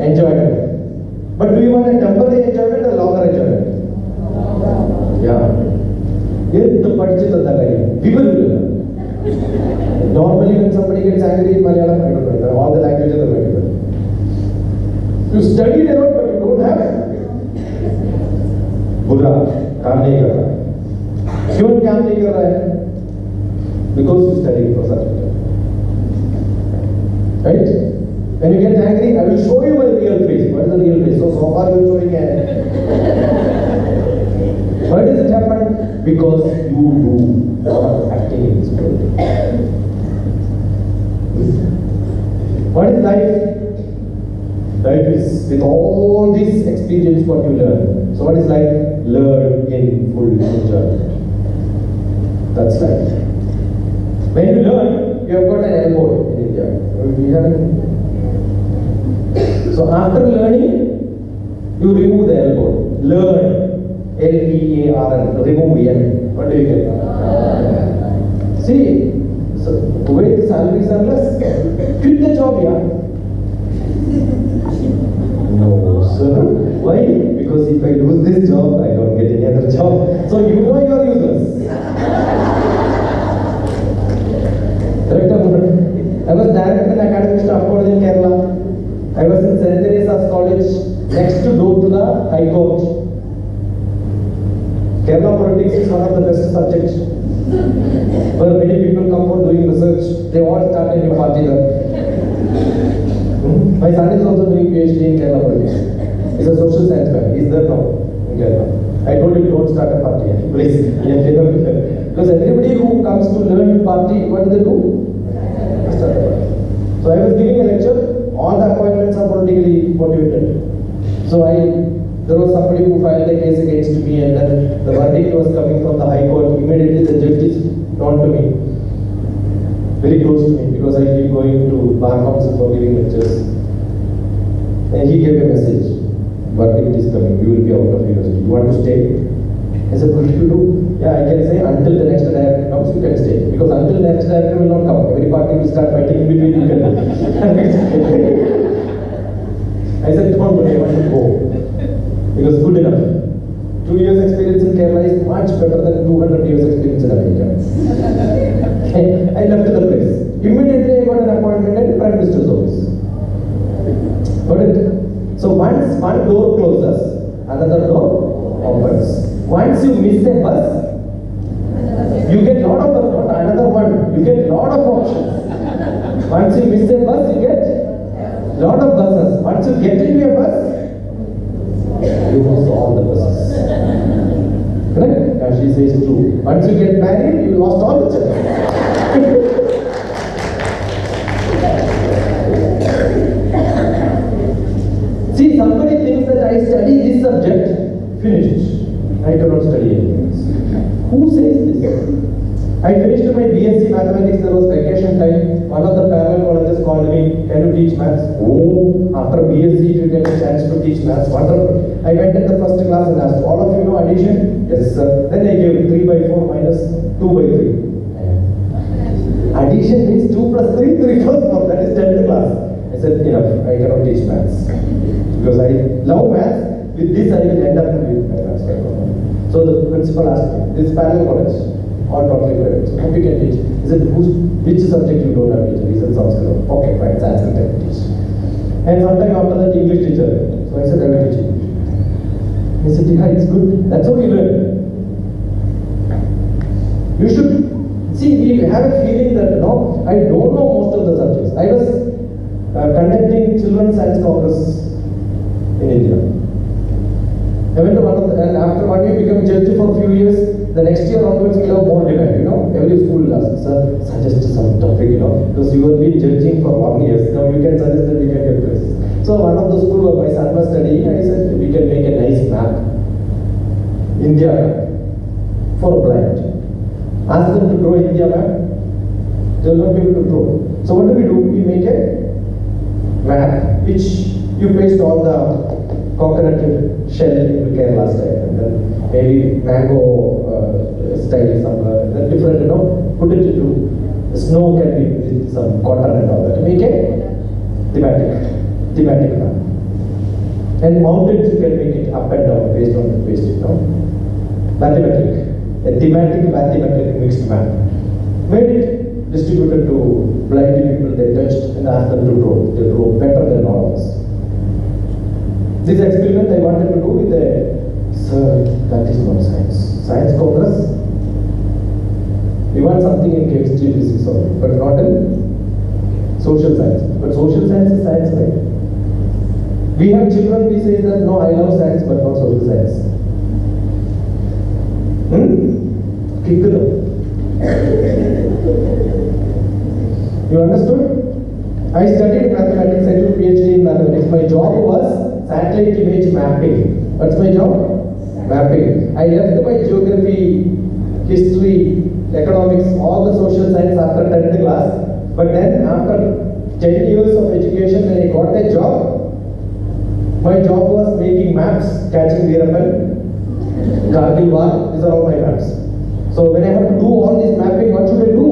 F: enjoyment. But do you want a temporary enjoyment or longer enjoyment? Yeah. People will learn. Normally when somebody gets angry in Malayalam, I don't know, all the languages are available. You studied a lot, but you don't have बुरा काम नहीं कर रहा है. क्यों काम नहीं कर रहा है? Because you study for such a time. Right? When you get angry, I will show you my real face. What is the real face? So far you are showing a. Why does it happen? Because you do acting in this world. What is life? Life is with all this experience what you learn. So what is life? Learn in full enjoyment. That's life. When you learn, you have got an elbow in India. We haven't. So after learning, you remove the elbow. Learn. L-E-A-R-N. Remove N. What do you get? See, so Kuwait salaries are less. Quit the job, yeah. No, sir. Why? Because if I lose this job, I don't get any other job. So you know you are useless. Correct or not? I was director in academic staff college in Kerala. I was in St. Teresa's College, next door to the High Court. Kerala politics is one of the best subjects. Where many people come for doing research. They all start a new party there. My son is also doing PhD in Kerala politics. He's a social science guy. He's there now in Kerala. I told him don't start a party. Please. Because everybody who comes to learn party, what do they do? Start a party. So I was giving a lecture. All the appointments are politically motivated. So there was somebody who filed a case against me, and then the verdict was coming from the High Court. Immediately the judge is drawn to me, very close to me, because I keep going to Bar Council for giving lectures. And he gave a message. Verdict is coming. You will be out of university. You want to stay? I said, what do you do? Yeah, I can say until the next director comes, you can stay. Because until the next director will not come, every party will start fighting in between. You can. I said, don't worry, I want to go. It was good enough. 2 years experience in Kerala is much better than 200 years experience in America. I left the place. Immediately I got an appointment at the Prime Minister's office. Got it? So once one door closes, another door opens. Once you miss a bus, you get lot of buses, not another one. You get lot of options. Once you miss a bus, you get lot of buses. Once you get into a bus, you miss all the buses. says true. Once you get married, you lost all the children. See, somebody thinks that I study this subject, finished. I cannot study anything else. Who says this? I finished my BSc Mathematics, there was vacation time. One of the parallel colleges called me, can you teach maths? Oh, after BSc, if you get a chance to teach maths, wonderful. I went at the first class and asked, all of you know addition? Yes, sir. Then I gave 3 by 4 minus 2 by 3. Addition means 2 plus 3, 3 plus 4. That is 10th class. I said, enough, I cannot teach maths. Because I love maths. With this, I will end up with my maths. So the principal asked me, this parallel college, all totally private. So who we can teach? He said, which subject you don't have teacher? He said, Sanskrit. Okay, fine, Sanskrit I will teach. And sometime after that, English teacher. So I said, I will teach English. He said, yeah, it's good. That's how you learn. You should, see, we have a feeling that, no, I don't know most of the subjects. I was conducting Children's Science Congress in India. I went to one of the, and after 1 year become judge for a few years, the next year onwards we'll have more demand, Every school will ask, sir, suggest some topic, because you have been judging for 1 year. Now you can suggest that we can get prizes. So one of the school where my son was studying, I said, we can make a nice map. India map. For blind. Ask them to draw India map. They will not be able to draw. So what do? We make a map which you paste all the coconut shell in Kerala style, and then maybe mango style somewhere, then different, put it into snow can be with some cotton and all that. Make a thematic map. And mountains you can make it up and down based on the paste, Mathematic. A thematic mathematic mixed map. Made it, distributed to blind people, they touched and asked them to draw. They draw better than all of us. This experiment I wanted to do with sir, that is not science. Science Congress, we want something in chemistry, physics only, but not in social science. But social science is science, right? We have children, we say that, no, I love science, but not social science. Kick them. You understood? I studied mathematics, I did PhD in mathematics. My job was satellite image mapping. What's my job? Mapping. I left my geography, history, economics, all the social science after 10th class. But then after 10 years of education, when I got a job, my job was making maps, catching Veerapan, Kargil War, these are all my maps. So when I have to do all this mapping, what should I do?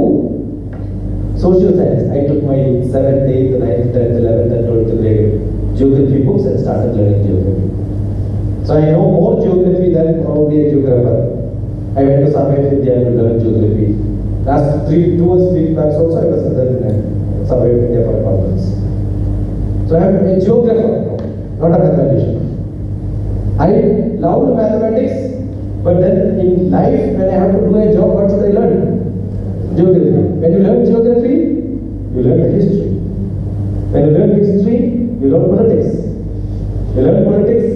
F: Social science. I took my 7th, 8th, 9th, 10th, 11th and 12th grade geography books and started learning geography. So I know more geography than probably a geographer. I went to Salmiya to learn geography. Last 2 or 3 months also I was in Salmiya for a conference. So I am a geographer, not a mathematician. I loved mathematics, but then in life when I have to do a job, what should I learn? Geography. When you learn geography, you learn the history. When you learn history, you learn politics. You learn politics,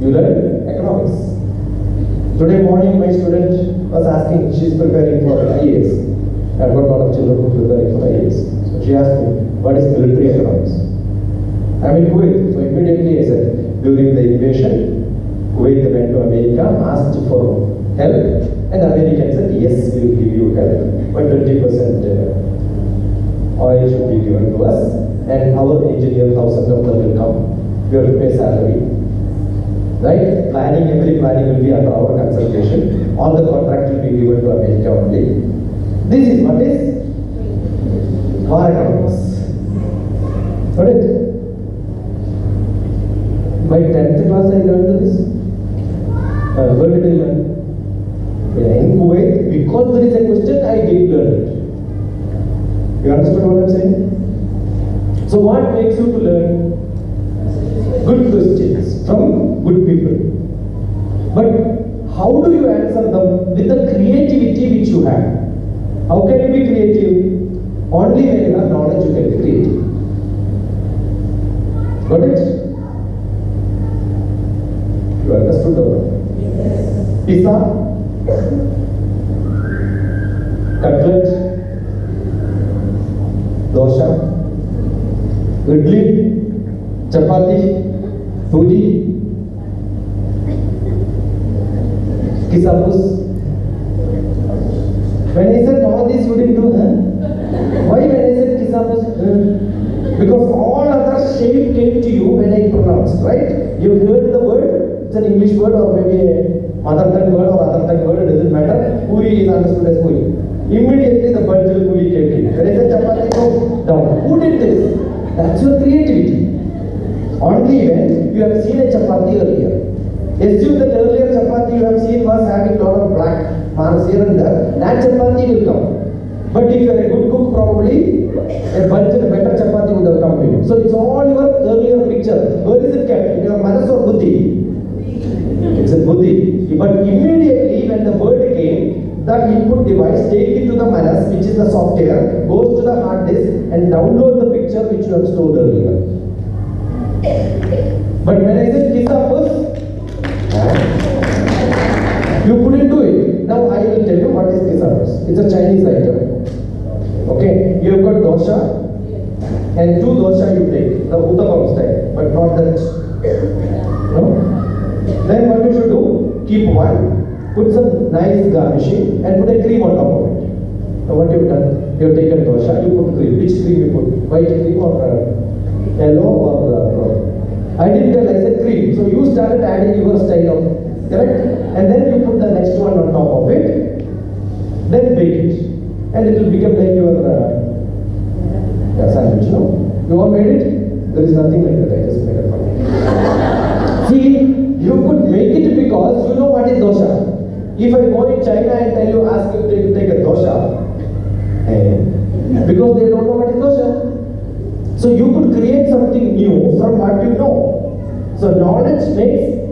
F: you learn economics. Today morning, my student was asking, she's preparing for IAS. I've got a lot of children who are preparing for IAS. So she asked me, what is military economics? I'm in Kuwait. So immediately I said, during the invasion, Kuwait went to America, asked for help, and Americans said, yes, we will give you help, but 20% oil should be given to us, and our engineer, 1,000 of them will come. We have to pay salary. Right? Every planning will be under our consultation. All the contract will be given to America only. This is what is war economics. Got it? My 10th class I learned this. Where did I learn? In Kuwait, because there is a question, I did learn it. You understood what I'm saying? So what makes you to learn good questions from good people? But how do you answer them with the creativity which you have? How can you be creative? Only when you have knowledge you can be creative. Got it? You understood or not? Yes. Pizza? idli, chapati, puri, kisapus. When I said all this you didn't do, why when I said kisapus? Because all other shape came to you when I pronounced, right? You heard the word, it's an English word or maybe a mother tongue word or other tongue word, it doesn't matter. Puri is understood as puri. Immediately the Banjal puri came to you. When I said chapati, go down. Who did this? That's your creativity. Only when you have seen a chapati earlier. Assume that earlier chapati you have seen was having a lot of black marks here and there. That chapati will come. But if you are a good cook, probably a better chapati would have come to you. So it's all your earlier picture. Where is it kept? In your manas or buddhi? It's a buddhi. But immediately when the word came, the input device take it to the manas, which is the software, goes to the hard disk and download the picture which you have stored earlier. But when I said kisapus, you couldn't do it. Now I will tell you what is kisapus. It's a Chinese item. Okay, you have got dosha and 2 dosha you take, the uttapam style, but not that. No? Then what you should do, keep one, put some nice garnishing and put a cream on top of it. Now what you have done, you have taken dosha, you put cream. Which cream you put? White cream or yellow or brown? I didn't tell, I said cream. So you started adding your style of, correct? And then you put the next one on top of it, then bake it. And it will become like your sandwich, no? You all made it? There is nothing like that, I just made it for you. See, you could make it because you know what is dosha. If I go in China and tell you, ask you to take a dosha, because they don't know what is dosha. So you could create something new from what you know. So knowledge makes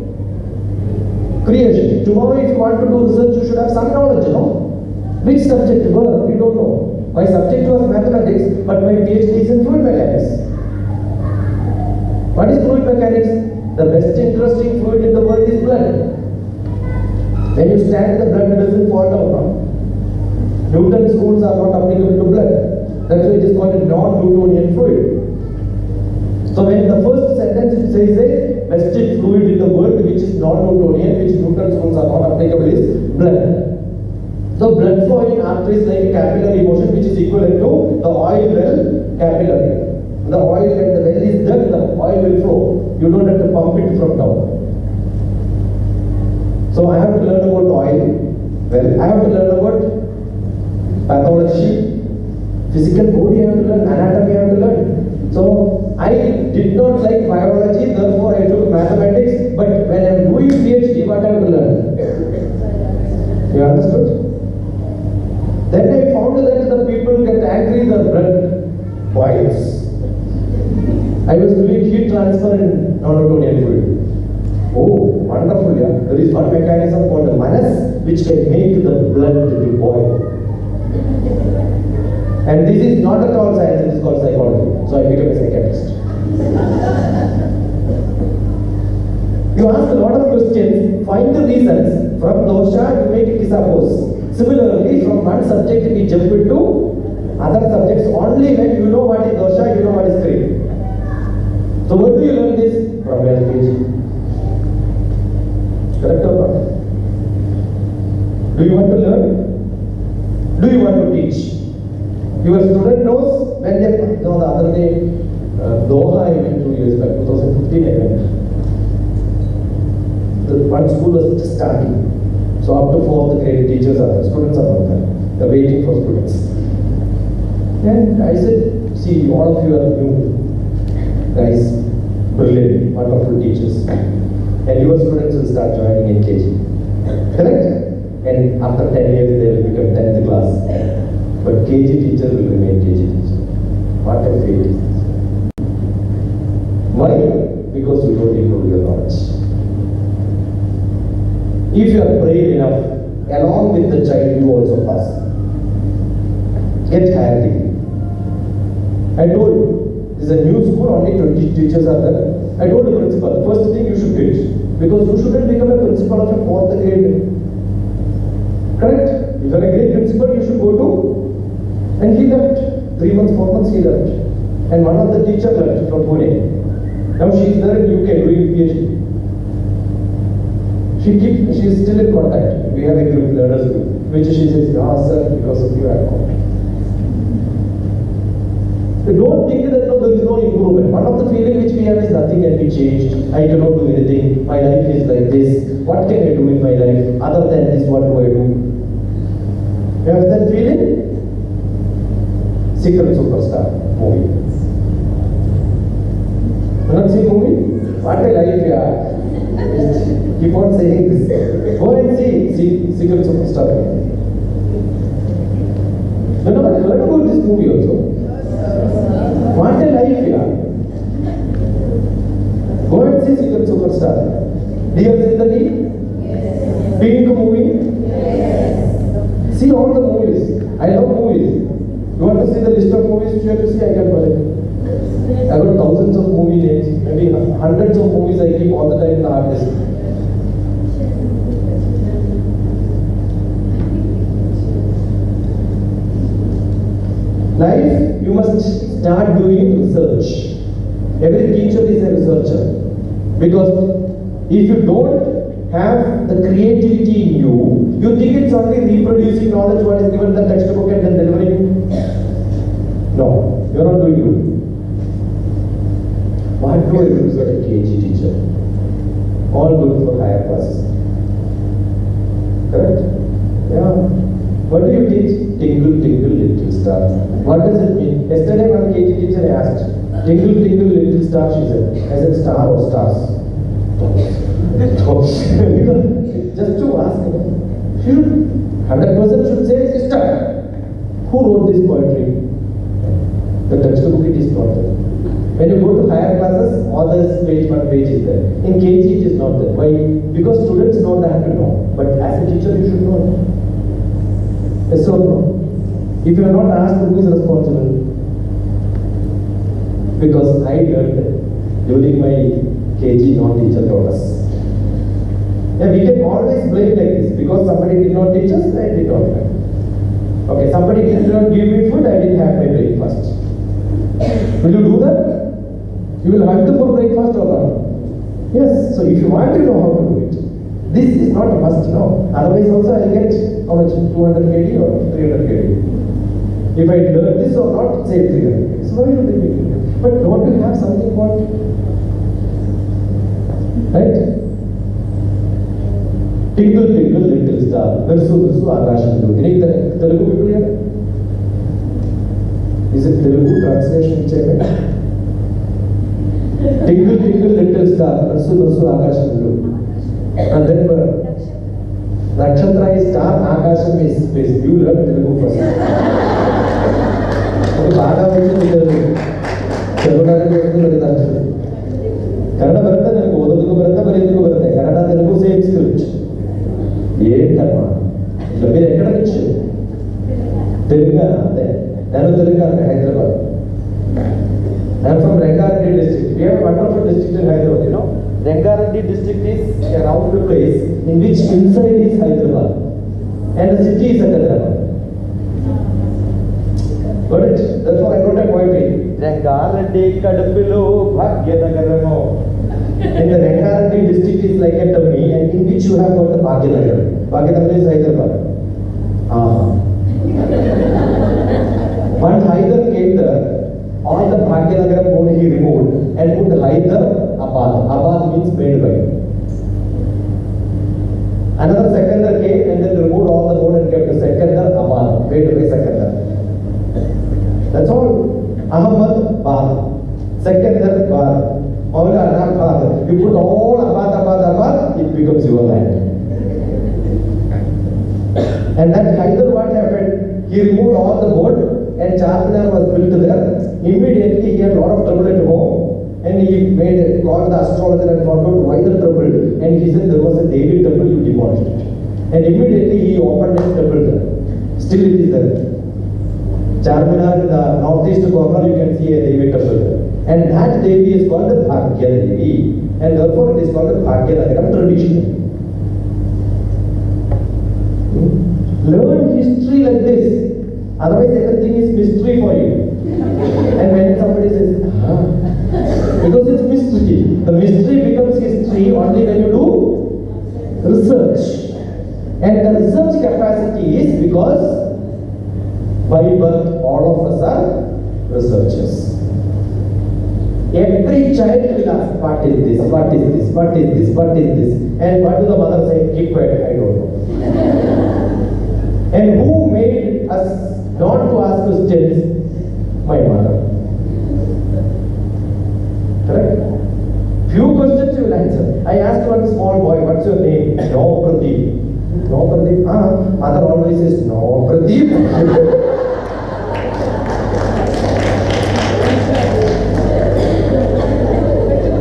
F: creation. Tomorrow if you want to do research, you should have some knowledge, you know? Which subject were? We don't know. My subject was mathematics, but my PhD is in fluid mechanics. What is fluid mechanics? The best interesting fluid in the world is blood. When you stand, the blood doesn't fall down. No? Newton's rules are not applicable to blood. That's why it is called a non-Newtonian fluid. So when the first sentence it says a best fluid in the world which is non-Newtonian, which Newton's rules are not applicable, is blood. So blood flow in arteries like a capillary motion which is equivalent to the oil well capillary. The oil, when the well is dug, the oil will flow. You don't have to pump it from down. So I have to learn about oil. Well, I have to learn about pathology, physical body I have to learn, anatomy I have to learn. So I did not like biology, therefore I took mathematics, but when I am doing PhD, what I have to learn? You understood? Then I found that the people get angry, the blood boils. I was doing heat transfer in non-Newtonian fluid. Oh, wonderful, yeah. There is one mechanism called the manas which can make the blood to boil. And this is not at all science, it is called psychology. So I became a psychiatrist. You ask a lot of questions, find the reasons. From dosha, you make kisapos. Similarly, from one subject we jump into other subjects only when you know what is dosha, you know what is cream. So where do you learn this? From LKG. Correct or not? Do you want to learn? Do you want to teach? Your student knows when they, the other day, Doha I went 2 years back, 2015 I went. The one school was just starting. So up to 4th grade teachers are there, students are not there. They're waiting for students. And I said, see, all of you are new guys, brilliant, wonderful teachers. And your students will start joining in KG. Correct? And after 10 years they will become 10th class. But KG teacher will remain KG teacher. What a fate is this. Why? Because you don't improve your knowledge. If you are brave enough, along with the child, you also pass. Get higher degree. I told you, this is a new school, only 20 teachers are there. I told the principal, first thing you should get, because you shouldn't become a principal of a 4th grade. Correct? If you are a grade principal, you should go to, and he left. 3 months, 4 months, he left. And one of the teachers left from Pune. Now she is there in UK doing PhD. She is still in contact. We have a group, learners group, which she says, sir, because of you I have come. Don't think that no, there is no improvement. One of the feeling which we have is nothing can be changed. I cannot do anything. My life is like this. What can I do in my life? Other than this, what do I do? You have that feeling? Secret Superstar movie. You not see movie? What a life, yeah. Keep on saying this. Go and see Secret Superstar. You know, I heard about this movie also. What a life, yeah. Go and see Secret Superstar. Dear Zindagi? Yes. Pink movie? Yes. See all the movies. I love movies. You want to see the list of movies which you have to see? I can tell it. I got thousands of movie names, maybe hundreds of movies I keep all the time in the hard disk. Life, you must start doing research. Every teacher is a researcher. Because if you don't have the creativity in you, you think it's only reproducing knowledge what is given in the textbook and then delivering. No, you're not doing good. What do I do as a KG teacher? All good for higher classes. Correct? Yeah. What do you teach? Tingle, tingle, little star. What does it mean? Yesterday one KG teacher asked, tingle, tingle, little star, she said. I said, star or stars? Just to ask, 100% should say star. Who wrote this poetry? The textbook it is not there. When you go to higher classes, all this page one page is there. In KG it is not there. Why? Because students don't have to know. But as a teacher you should know. Yes or no? If you are not asked, who is responsible? Because I learned during my KG non-teacher taught us. Yeah, we can always blame like this. Because somebody did not teach us, I did not learn. Okay, somebody did not give me food, I didn't have my breakfast. Will you do that? You will hunt for breakfast or not? Yes, so if you want to know how to do it, this is not a must know. Otherwise also I will get how much? 200 kg or 300 kg. If I learn this or not, say 300 kg. So why should they make it? But don't you have something called? Right? Tingle, tingle, little star. Versu, versu, akashandu. Any Telugu people here? Is it Telugu translation which I made? Tingle, tingle, little star. Versu, versu, akashandu. And then Nakshatra is star, Akasham is space. You learn Telugu first. Okay, Bada which is Telugu. Telugu Kannada barata nanaku odaduku barata bariyuduku barata Kannada Telugu same script. ఏంటమ్మా ఇట్లా మీరు ఎక్కడ నుంచి తెలుగు అదే నేను Telugu Hyderabad I'm from Rangareddy district. We have a wonderful district in Hyderabad, you know. Rangareddy district is a round place in which inside is Hyderabad and the city is Hyderabad. Got it? Therefore I wrote a poetry. Rangareddy kadapilo bhagyanagaramo. In the Rangareddy district is like a tummy and in which you have got the Bhagyanagar. Bhagyanagar is Hyderabad. But Hyder came there. All the Bhagyanagar board he removed and put Hyderabad. Abad means made by. Another Secondar came and then removed all the board and kept the Secondarabad, made by Secondar. That's all. Ahmedabad, Secondarabad, Aurangabad. You put all Abad, it becomes your land. And that Hyder, what happened? He removed all the board and Charminar was built there. Immediately he had a lot of trouble at home and he called the astrologer and found out why the trouble, and he said there was a Devi temple, you demolished it. And immediately he opened a temple there. Still it is there. Charminar in the northeast corner you can see a Devi temple there. And that Devi is called the Bhagya Devi and therefore it is called the Bhagyanagar tradition. Learn history like this. Otherwise everything is mystery for you. And when somebody says, because it's mystery. The mystery becomes history only when you do research. And the research capacity is because by birth all of us are researchers. Every child will ask, what is this, what is this, what is this, what is this? And what do the mother say? Keep quiet, I don't know. And who made us not to ask questions? My mother. Correct? Few questions you will answer. I asked one small boy, what's your name? No, Pradeep. No, Pradeep. Mother always says, no, Pradeep.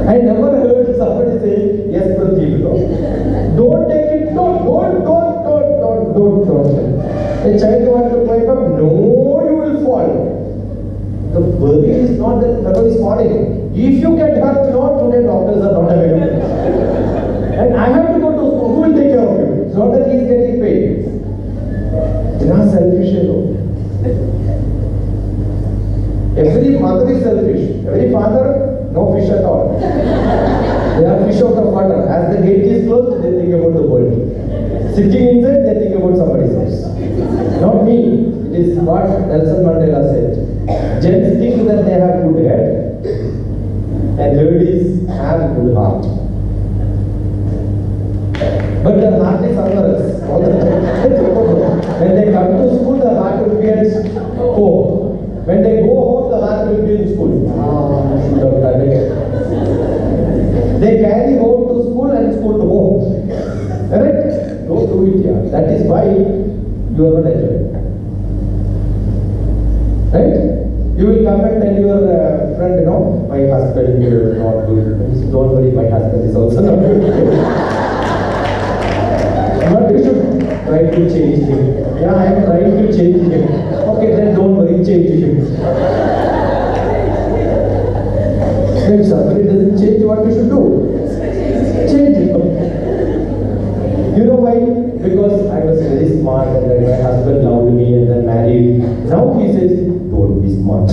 F: I never heard somebody saying, yes, Pradeep. Don't take it, don't. A child wants to climb up, no, you will fall. The worry is not that fellow is falling. If you get hurt, no, today doctors are not available. And I have to go to school, who will take care of you? It's not that he is getting paid. They are selfish, Every mother is selfish. Every father, no fish at all. They are fish out of water. As the gate is closed, they think about the world. Sitting inside, they think about somebody's house. Not me. It is what Nelson Mandela said. Gents think that they have good head, and ladies have good heart. But their heart is unwarranted all the time. When they come to school, the heart will be at home. When they go home, the heart will be in school. Should have done it. They carry home to school and school to home. Correct? Don't do it here. That is why you are not enjoying. Right? You will come and tell your friend, my husband is not good. Don't worry, my husband is also not good. But you should try to change him. Yeah, I am trying to change him. Okay, then don't worry, change him. If somebody doesn't change, what you should do? Change him. You know why? Because I was very smart and then my husband loved me and then married. Now he says, don't be smart.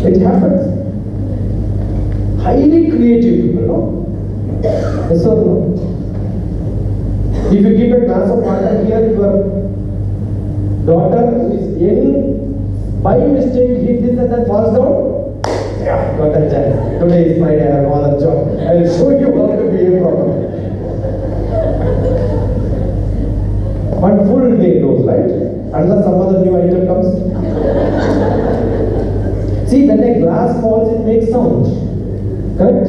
F: It happens. Highly creative people, no? Yes or no? If you keep a glass of water here, your daughter who is young, by mistake hit this and then falls down, yeah, got a chance. Today is Friday, I have another job. I will show you how to behave properly. One full day goes, right? Unless some other new item comes. See, when a glass falls, it makes sound. Correct?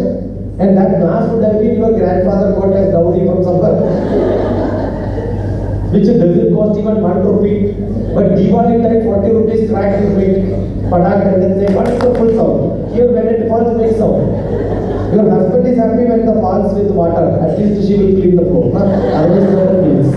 F: And that glass would have been your grandfather got as dowry from somewhere. Which doesn't cost even 1 rupee. But Diwali time, 40 rupees crack to make padak and then say, what is the full sound? Here when it falls, it makes sound. Your husband is happy when the falls with water. At least she will clean the floor. Otherwise, no cleans.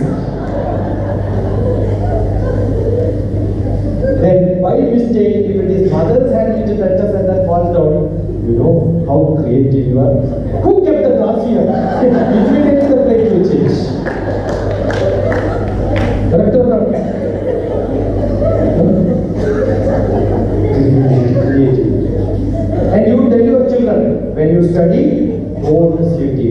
F: Then by mistake, if it is mother's hand which touches and then falls down, you know how creative you are. Who kept the glass here? Immediately the plate will change. Correct or not? Creative. And you tell your children, when you study, don't sleep TV.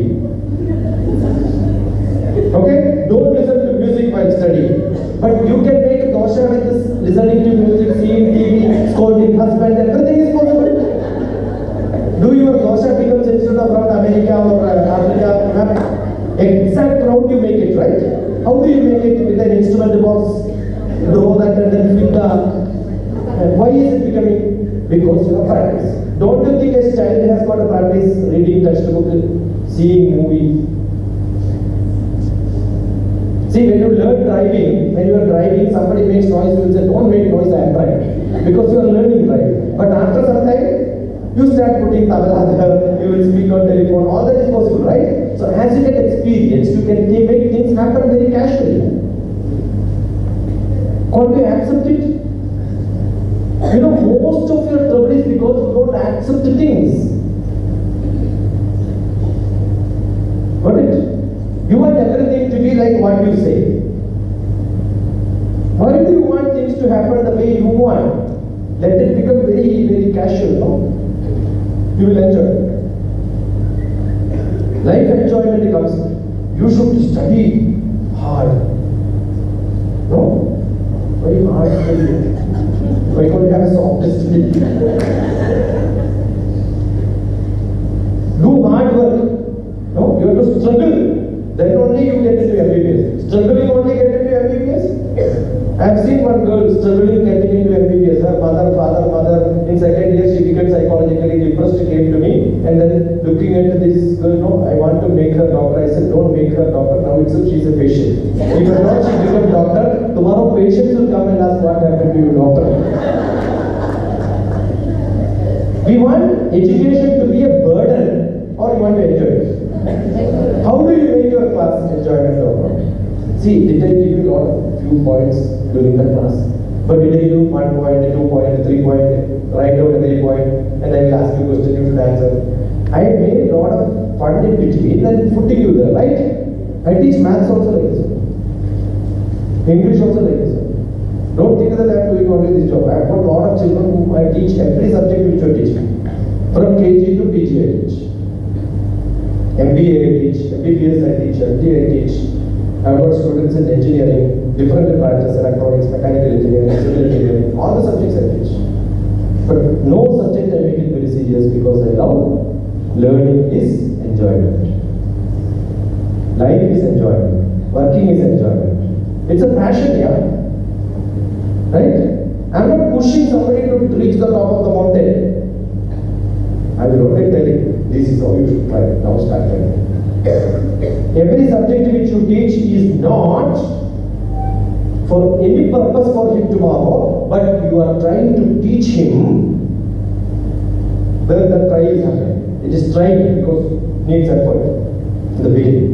F: Okay? Don't listen to music while studying. But you can make a dosha with this, listening to music, seeing TV, scolding husband, everything is possible. Do your dosha becomes instead of around America or Africa, exact route you make it, right? How do you make it with an instrument box? Draw that and then fit the... why is it becoming? Because you have practice. Don't you think a child has got a practice reading textbook, seeing movies? See, when you learn driving, when you are driving, somebody makes noise, you will say, don't make noise, I am driving. Because you are learning driving. But after some time, you start putting tabla there, you will speak on telephone, all that is possible, right? So as you get experience, you can make things happen very casually. Can't you accept it? You know, most of your trouble is because you don't accept things. Got it? You want everything to be like what you say. Why do you want things to happen the way you want? casual, no? You will enjoy. Life enjoyment comes, you should study hard. No? Why hard study? Why can't you have a soft study? Do hard work. No? You have to struggle. Then only you get into MBBS. Struggling only get into MBBS? I have seen one girl struggling getting into MBBS. Her mother, in second year she became psychologically depressed, came to me, and then looking at this girl, no, I want to make her doctor. I said, don't make her doctor. Now itself she is a patient. If not she become doctor, tomorrow patients will come and ask what happened to you, doctor. We want education to be a burden, or you want to enjoy it? How do you make your class enjoyment or not? See, did I give you a lot of few points during the class? But did I give 1 point, 2 point, 3 point, write down every point, and I will ask you a question, you should answer? I made a lot of fun in between and putting you there, right? I teach maths also like this. English also like this. Don't think that I am doing only this job. I have got a lot of children whom I teach every subject which I teach. From KG to PG I teach. MBA I teach, MBBS I teach, MD I teach. I have got students in engineering, different branches, electronics, mechanical engineering, civil engineering, all the subjects I teach. But no subject I make it very serious because I love learning is enjoyment. Life is enjoyment. Working is enjoyment. It's a passion, yeah. Right? I'm not pushing somebody to reach the top of the mountain. I will only tell you, this is how you should try. Now start learning. Every subject which you teach is not for any purpose for him tomorrow, but you are trying to teach him where the try is happening. It is trying because it needs effort in the beginning.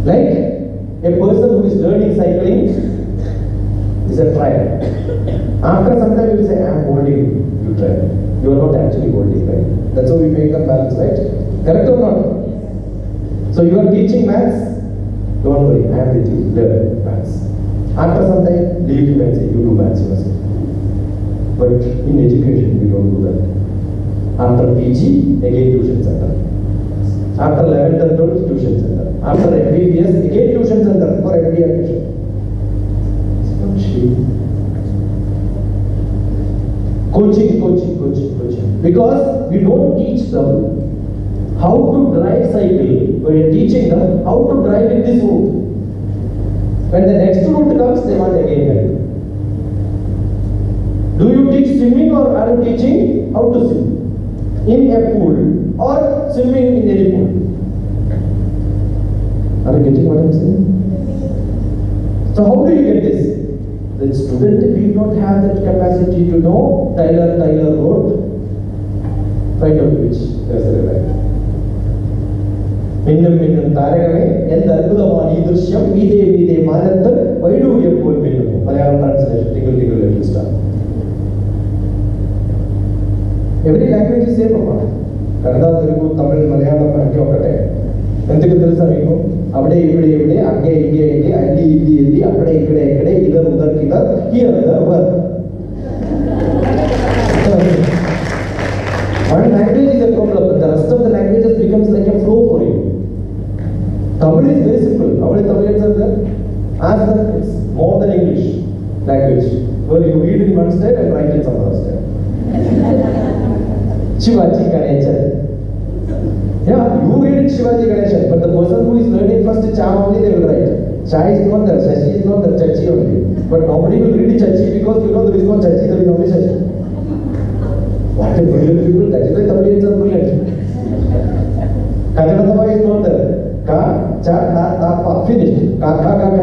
F: Like a person who is learning cycling is a trial. After some time you will say, I am holding you, you try. You are not actually holding, right? That's how we make them balance, right? Correct or not? So you are teaching maths, don't worry, I am with you, learn maths. After some time, leave him and say, you do maths yourself. But in education, we don't do that. After PG, again tuition center. After 11th and 12th, tuition center. After MBBS, again tuition center for MD admission. It's not cheap. Coaching. Because we don't teach them how to drive cycle. We are teaching them how to drive in this route. When the next route comes, they want again help. Do you teach swimming or are you teaching how to swim? In a pool or swimming in any pool? Are you getting what I am saying? So how do you get this? The student will not have that capacity to know Tyler wrote. Find out which is the right. Minnum Tarakame, and the Arpudamani Drusham, Vide Manatha, why do we have poor Minnum? Malayalam translation, tingle, little star. Every language is same apart. Kannada, Telugu, Tamil, Malayalam, and Yokate. And the Kilsamico, Abde, Age, Adi, Akade, Udar, here, there, one language is a problem, but the rest of the languages becomes like a flow for you. Tamil is very simple. How many Tamilians are there? Ask them, it's more than English language, where you read in one style and write in some other style. Shivaji Ganeshan. Yeah, you read in Shivaji Ganeshan, but the person who is learning first Cha only they will write. Cha is not there, Shashi is not there, Chachi only. But nobody will read Chachi because you know there is no Chachi, there is only Shashi. What a brilliant people, that is why Tamilians are brilliant. Kannada is not there. Ka, cha, na, ta, pa, finished. Ka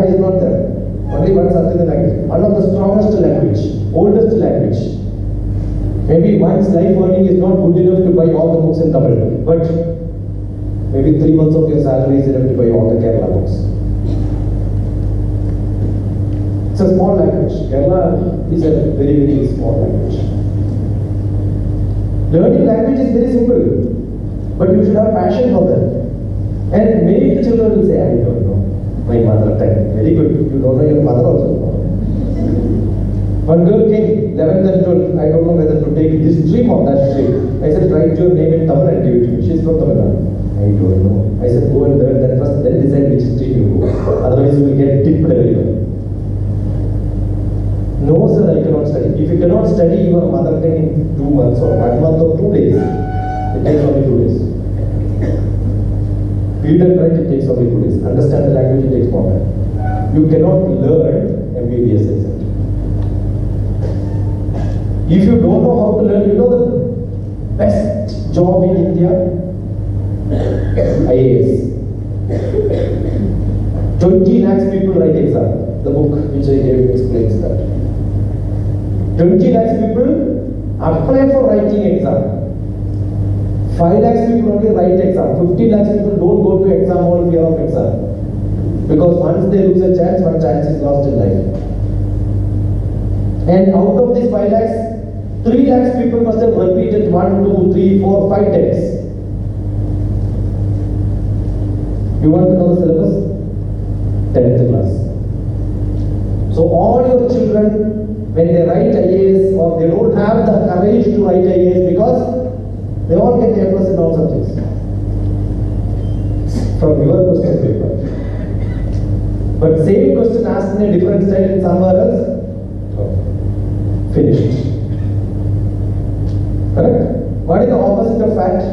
F: is not there. Only one Sat in the language. One of the strongest language, oldest language. Maybe one's life earning is not good enough to buy all the books in Tamil, but maybe 3 months of your salary is enough to buy all the Kerala books. It's a small language. Kerala is a very, very small language. Learning language is very simple, but you should have passion for that. And many children will say, I don't know my mother tongue. Very good. You don't know your mother also. One girl came, 11th and 12th, I don't know whether to take this stream or that stream. I said, write your name in Tamil and give it to me. She's from Tamil Nadu. I don't know. I said, go and learn that first, then decide which stream you go. Otherwise you will get tipped everywhere. No sir, I cannot study. If you cannot study your mother tongue in 2 months or 1 month or 2 days, it takes only 2 days. Read and write, it takes only 2 days. Understand the language, it takes more time. You cannot learn MBBS exam. If you don't know how to learn, you know the best job in India? IAS. 20 lakhs people write exam. The book which I gave explains that. 20 lakhs people apply for writing exam. 5 lakhs people only write exam. 50 lakhs people don't go to exam hall fear of exam. Because once they lose a chance, one chance is lost in life. And out of these 5 lakhs, 3 lakhs people must have repeated 1, 2, 3, 4, 5 times. You want to know the syllabus? 10th class. So all your children, when they write IAS or they don't have the courage to write IAS because they all get A+ in all subjects. From your question paper. But same question asked in a different style in somewhere else, finished. Correct? What is the opposite of fat?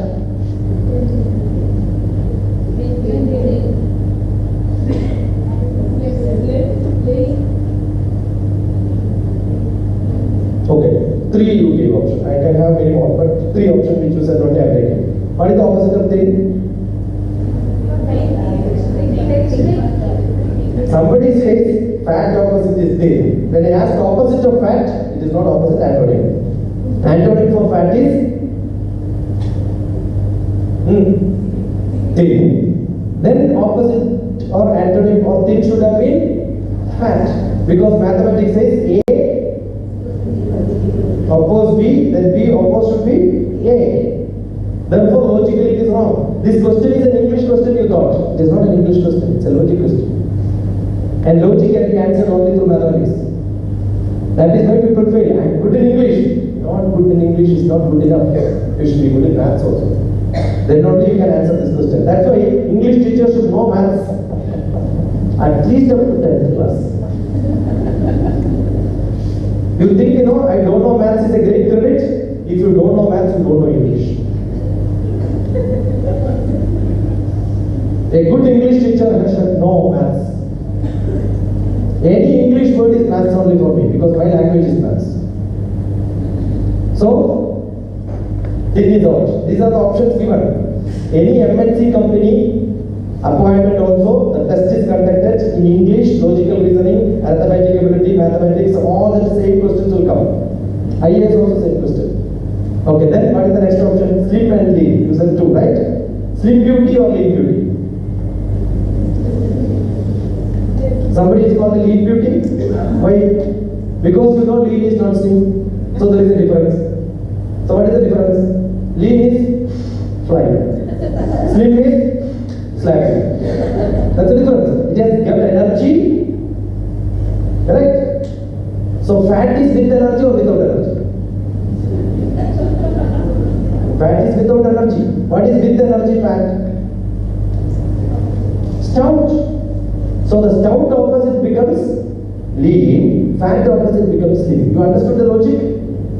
F: Okay, 3 you gave option. I can have many more, but 3 options which you said only I am taking. What is the opposite of thin? Somebody says fat opposite is thin. When I ask opposite of fat, it is not opposite, antonym. Antonym for fat is thin. Then opposite or antonym or thin should have been fat. Because mathematics says A oppose B, then B oppose should be A. Therefore logically it is wrong. This question is an English question you thought. It is not an English question, it's a logic question. And logic can be answered only through mathematics. That is why people fail. I am good in English. Not good in English is not good enough. You should be good in maths also. Then only you can answer this question. That's why English teachers should know maths at least up to 10th class. You think, I don't know maths is a great credit? If you don't know maths, you don't know English. A good English teacher should know maths. Any English word is maths only for me because my language is maths. So, thin is out. These are the options given. Any MNC company appointment also, the test is conducted in English, logical reasoning, arithmetic ability, mathematics, all the same questions will come. IAS also same question. Okay, then what is the next option? Slim and lean. You said 2, right? Slim beauty or lean beauty? Somebody is called the lean beauty? Why? Because lean is not slim. So there is a difference. So what is the difference? Lean is flying. Slim is slapping. That's the difference. It has got energy. Correct? So fat is with energy or without energy? Fat is without energy. What is with energy fat? Stout. So the stout opposite becomes lean, fat opposite becomes slim. You understood the logic?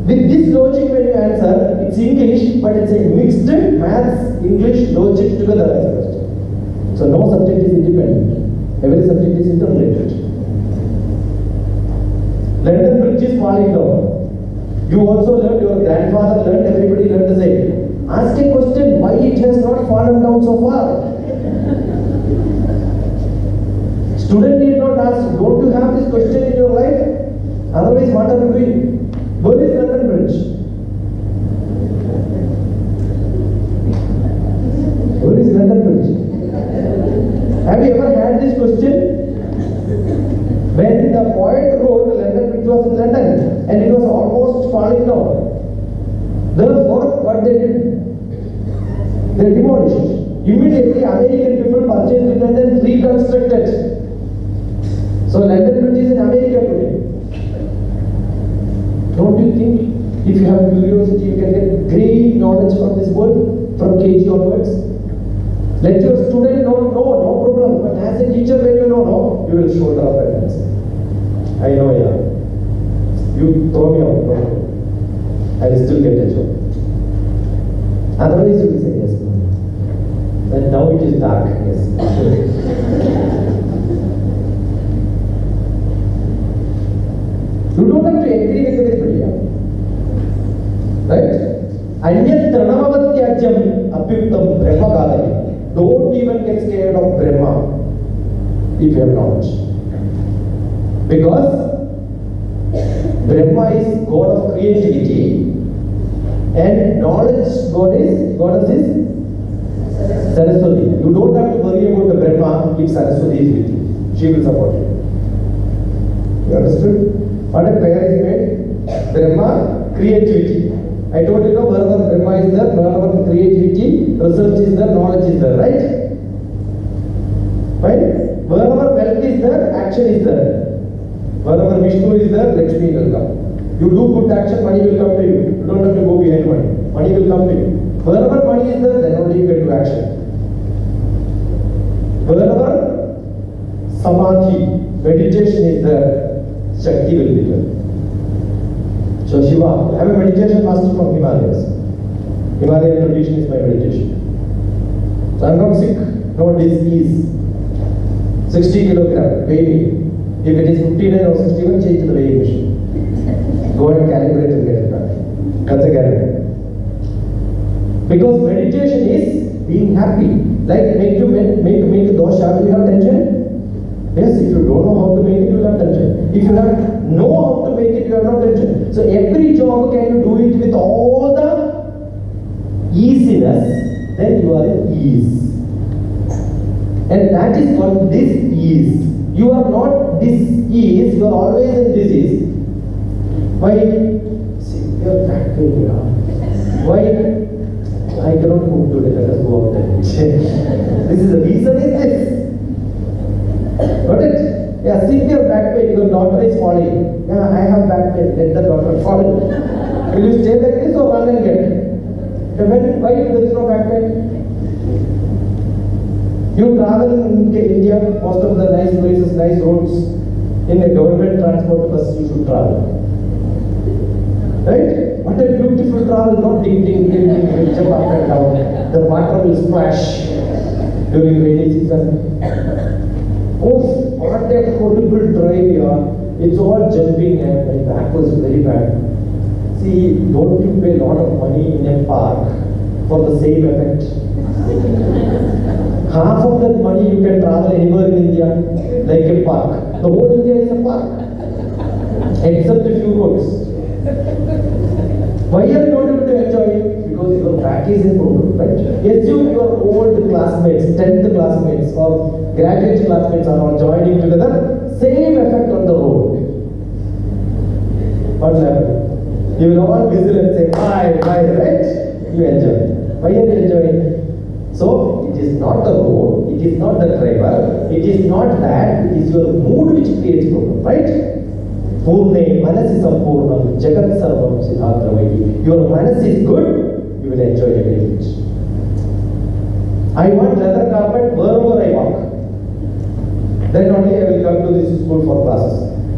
F: With this logic when you answer, it's English, but it's a mixed maths, English, logic together as a question. So no subject is independent. Every subject is interrelated. London Bridge is falling down. You also learned, your grandfather learned, everybody learned the same. Ask a question, why it has not fallen down so far? Student need not ask, don't you have this question in your life? Otherwise, what are you doing? Where is London Bridge? Where is London Bridge? Have you ever had this question? When the poet wrote, London Bridge was in London and it was almost falling down. Therefore, what they did? They demolished. Immediately, American people purchased it and then reconstructed. So London Bridge is in America today. Don't you think if you have curiosity, you can get great knowledge from this world, from KG onwards? Let your student know, no problem. But as a teacher, when you know, no, you will shoulder up and answer. I know, yeah. You throw me out, no. I will still get a job. Otherwise, you will say yes. And now it is dark, yes. You don't have to agree with everybody, yeah? Right? Anyat Tranavavatyajam Apyuktam Brahma Gadami. Don't even get scared of Brahma if you have knowledge. Because Brahma is God of creativity and knowledge God is Saraswati. You don't have to worry about the Brahma if Saraswati is with you. She will support you. You understood? What a pair is made? Brahma, creativity. I told you, wherever Brahma is there, wherever creativity, research is there, knowledge is there, right? Right? Wherever wealth is there, action is there. Wherever Vishnu is there, Lakshmi will come. You do good action, money will come to you. You don't have to go behind money. Money will come to you. Wherever money is there, then only you get to action. Wherever samadhi, meditation is there, Shakti will be there. So Shiva, I am a meditation master from Himalayas. Himalayan tradition is my meditation. So I am not sick, no disease. 60 kilogram, weigh me. If it is 59 or 61, change the weighing machine. Go and calibrate and get it back. That's a guarantee. Because meditation is being happy. Like make a dosha, do you have tension? Yes, if you don't know how to make it, you will have tension. If you know how to make it, you have no tension. So every job can you do it with all the easiness, then you are in ease. And that is called dis-ease. You are not dis-ease, you are always in disease. Why? See, you are back pain, why? I cannot move today, let us go out and check. This is the reason is this. Got it? Yeah, severe back pain, your daughter is falling. Yeah, I have back pain, let the daughter fall. Will you stay like this or run and get? Why there is no back pain? You travel in India, most of the nice places, nice roads, in a government transport bus you should travel. Right? What a beautiful travel, not ding ding ding ding, you jump up and down. The water will splash during rainy season. Oh, what a horrible drive, yeah. It's all jumping and my back was very bad. See, don't you pay a lot of money in a park for the same effect? Half of that money you can travel anywhere in India, like a park. The whole India is a park, except a few roads. Why are you not able to enjoy it? Because your back is a problem, right? Assume your old classmates, 10th classmates or graduate classmates are all joining together, same effect on the road. What will happen? You will all whistle and say, bye, right? You enjoy. Why are you enjoying? So, it is not the road, it is not the driver, it is not that, it is your mood which creates problem, right? Purne manasi sampurnam jagat sarvam siddhatravai. Your manas is good, you will enjoy every bit. I want leather carpet wherever I walk. Then only I will come to this school for classes.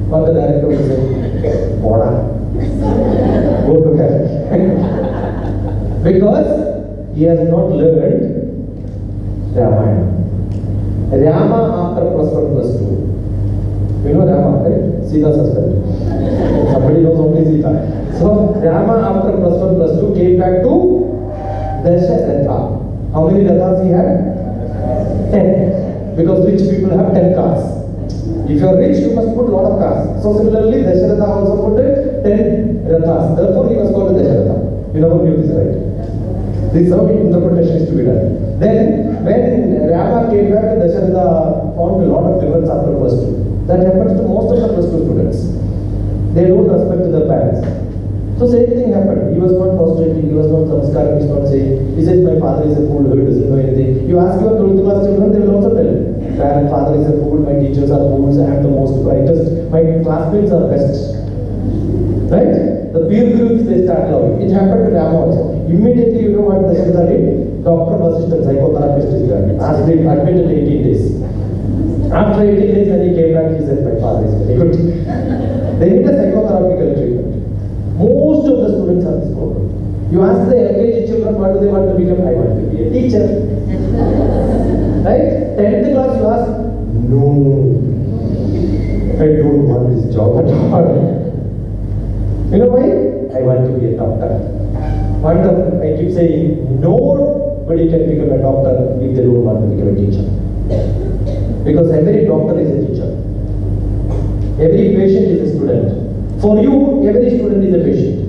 F: But the director will say, Boda, go to hell. Because he has not learned Ramayana. Rama after plus 1 plus 2. You know Rama, right? Sita suspect. Somebody knows only Sita. So Rama after plus 1 plus 2 came back to Dasharatha. How many Rathas he had? 10. Because rich people have 10 cars. If you are rich, you must put a lot of cars. So similarly, Dasharatha also put 10 Rathas. Therefore, he was called Dasharatha. You never knew this, right? This is how interpretation is to be done. Then, when Rama came back, Dasharatha found a lot of difference after plus 2. That happens to most of the plus 2 students. They don't respect their parents. So same thing happened. He was not prostrating, he was not samskaram, he was not saying, he says, my father is a fool, he doesn't know anything. You ask your 12th class children, they will also tell. My father is a fool, my teachers are fools, I am the most brightest, my classmates are best. Right? the peer groups they start loving. It happened to Ram also. Immediately, you know what the Shahzad did? Doctor was assistant psychotherapist is there. Asked him, admitted 18 days. After 18 days, when he came back, he said, my father is very good. They need a psychotherapical treatment. Most of the students have this problem. You ask the LKG children, what do they want to become? I want to be a teacher. Right? 10th class, you ask, no, I don't want this job at all. You know why? I want to be a doctor. I keep saying, nobody can become a doctor if they don't want to become a teacher. Because every doctor is a teacher. Every patient is a student. For you, every student is a patient.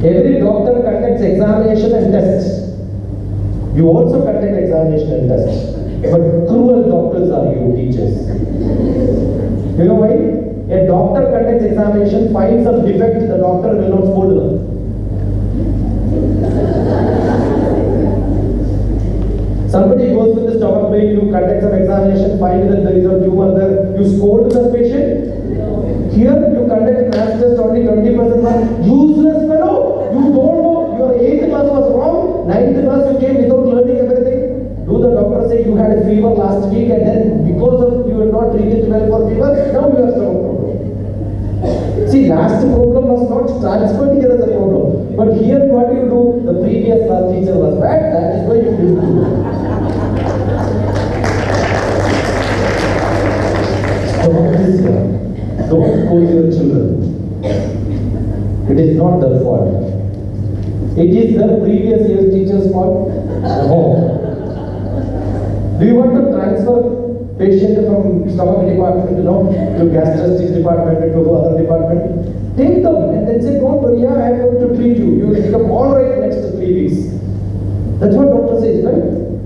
F: Every doctor conducts examination and tests. You also conduct examination and tests. But cruel doctors are you, teachers. You know why? A doctor conducts examination, finds some defect, the doctor will not scold them. Somebody goes with the stomach pain, you conduct some examination, find that there is a tumor there, you scold the patient. Here you conduct a math test, only 20% mark. Useless fellow, you don't know, your 8th class was wrong, 9th class you came without learning everything. Do the doctor say you had a fever last week and then because of you were not treated well for fever, now you have stomach problem. See, last problem was not transferred here as a problem. But here what do you do? The previous class teacher was bad, that is why you do it. Stop this here. Don't scold your children. It is not their fault. It is the previous year's teacher's fault. No. Do you want to transfer patient from stomach department, to gastritis department, to other department? Take them and then say, don't worry, I am going to treat you. You will become all right next 3 weeks. That's what doctor says, right?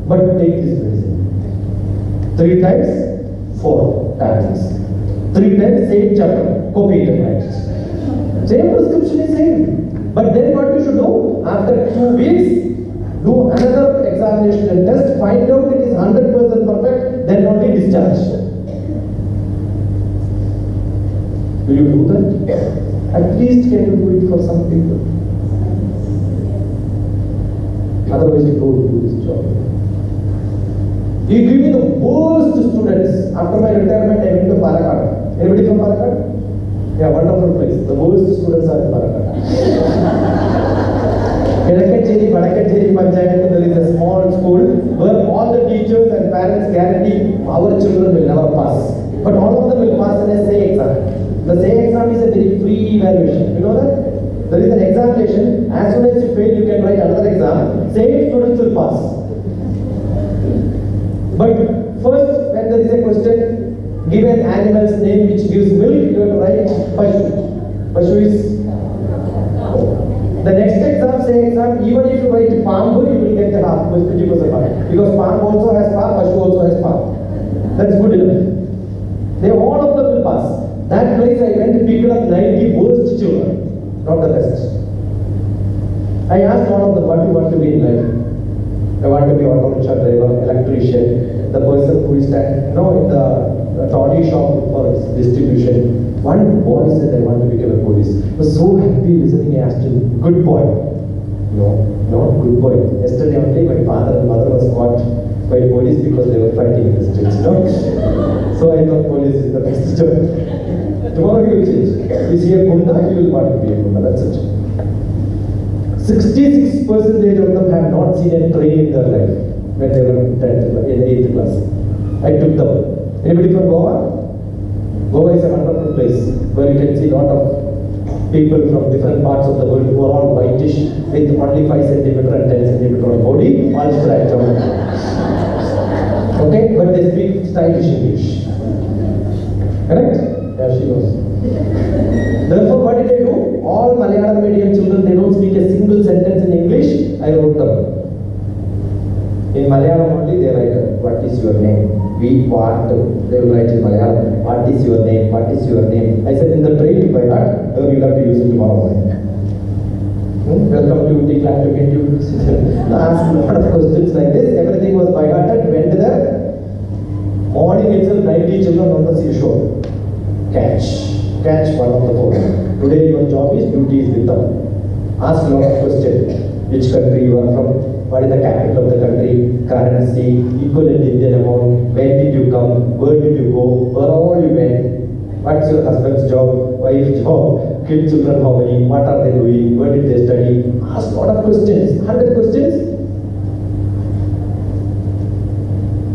F: But take this medicine. 3 times, 4 tablets. 3 times, same chapter, copy it and write it. Same prescription is same. But then what you should do? After 2 weeks, do another examination and test, find out it is 100% perfect, then only discharge. Will you do that? At least can you do it for some people? Otherwise you don't do this job. You give me the worst students. After my retirement, I went to Palakkad. Anybody from Palakkad? Yeah, wonderful place. The worst students are in Palakkad. There is a small school where all the teachers and parents guarantee our children will never pass. But all of them will pass in a SAY exam. The SAY exam is a very free evaluation. You know that? There is an examination. As soon as you fail, you can write another exam. Same students will pass. But first, when there is a question, give an animal's name which gives milk, you have to write Pashu. Pashu is. The next exam, say exam, even if you write Pambu, you will get the half, 50% mark. Because Pambu also has Pa, Pashu also has Pa. That's good enough. They all of them will pass. That place I went to pick up 90 worst children, not the best. I asked all of them, what do you want to be in life? I want to be auto rickshaw driver, electrician, the person who is in the trolley shop for distribution. One boy said, I want to become a police. I was so happy listening. I asked him, good boy. No, not good boy. Yesterday only my father and mother was caught by police because they were fighting in the streets. So I thought police is the best job. Tomorrow he will change. Is he a Gunda? He will want to be a Gunda. That's it. 66% of them have not seen a train in their life when they were in 8th class. I took them. Anybody from Goa? Goa is a wonderful place where you can see a lot of people from different parts of the world who are all whitish with only 5 cm and 10 cm of body, all stretched out. Okay, but they speak stylish English. Correct? Yeah, she knows. Therefore, what did I do? All Malayalam medium children, they don't speak a single sentence in English. I wrote them. In Malayalam only, they write, what is your name? We want, they will write in Malayalam, what is your name? What is your name? I said, in the train by heart, you will have to use it tomorrow morning. Welcome to Uti, glad to meet you. Asked a lot of questions like this. Everything was by heart. Went there. Morning itself, 90 children on the seashore. Catch one of the four. Today your job is duty is with them. Ask a lot of questions. Which country you are from? What is the capital of the country? Currency, equivalent Indian amount. When did you come? Where did you go? Where all you went? What's your husband's job? Wife's job? Kids, children, how many? What are they doing? Where did they study? Ask a lot of questions. 100 questions.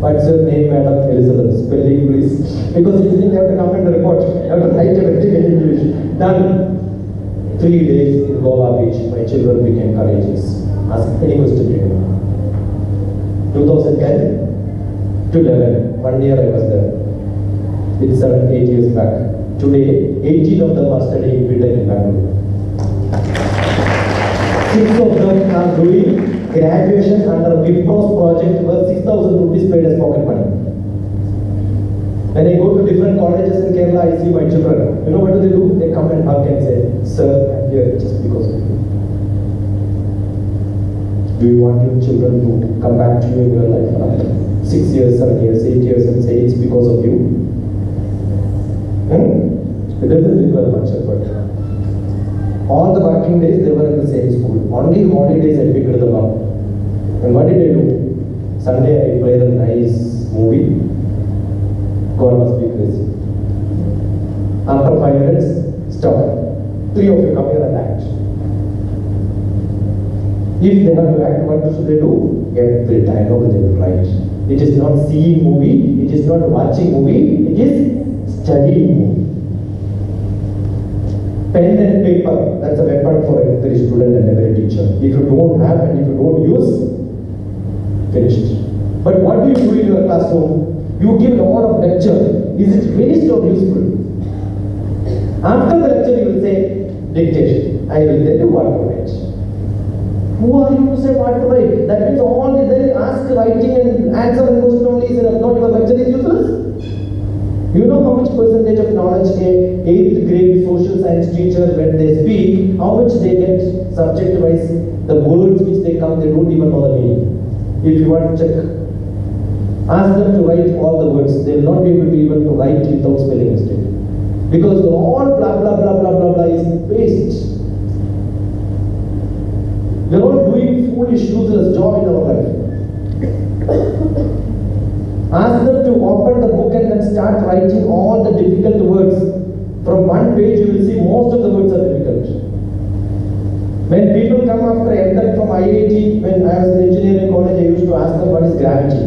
F: What's your name, Madam Elizabeth? Spelling, please. Because you didn't have to come and report. You have to write everything in English. Done. 3 days in Goa Beach, my children became courageous. Ask any question to you. 2010 to 11. 1 year I was there. It's 7-8 years back. Today, 18 of them are studying BTech in Bangalore. 6 of them are doing graduation under Wipro's project worth 6,000 rupees paid as pocket money. When I go to different colleges in Kerala, I see my children. You know what do? They come and hug and say, "Sir, I'm here just because of you." Do you want your children to come back to you in your life after 6 years, 7 years, 8 years and say it's because of you? It doesn't require much effort. All the working days they were in the same school. Only holidays I picked them up. And what did I do? Sunday I played a nice movie. God must be crazy. After 5 minutes, stop. 3 of you come here and act. If they have to act, what should they do? Every dialogue they will write. It is not seeing movie, it is not watching movie, it is studying movie. Pen and paper, that's a weapon for every student and every teacher. If you don't have and if you don't use, finished. But what do you do in your classroom? You give a lot of lecture. Is it waste or useful? After the lecture you will say, dictation. I will tell you what to write. Who are you to say what to write? That means all then ask writing and answer and question only is enough. Not your lecture is useless. You know how much percentage of knowledge a 8th grade social science teacher when they speak, how much they get subject wise, the words which they come, they don't even know the meaning. If you want to check, ask them to write all the words. They will not be able to even to write without spelling mistake. Because all blah blah blah blah blah blah is waste. We are all doing foolish, useless job in our life. Ask them to open the book and then start writing all the difficult words. From one page you will see most of the words are difficult. When people come after entering from IIT, when I was in engineering college, I used to ask them what is gravity.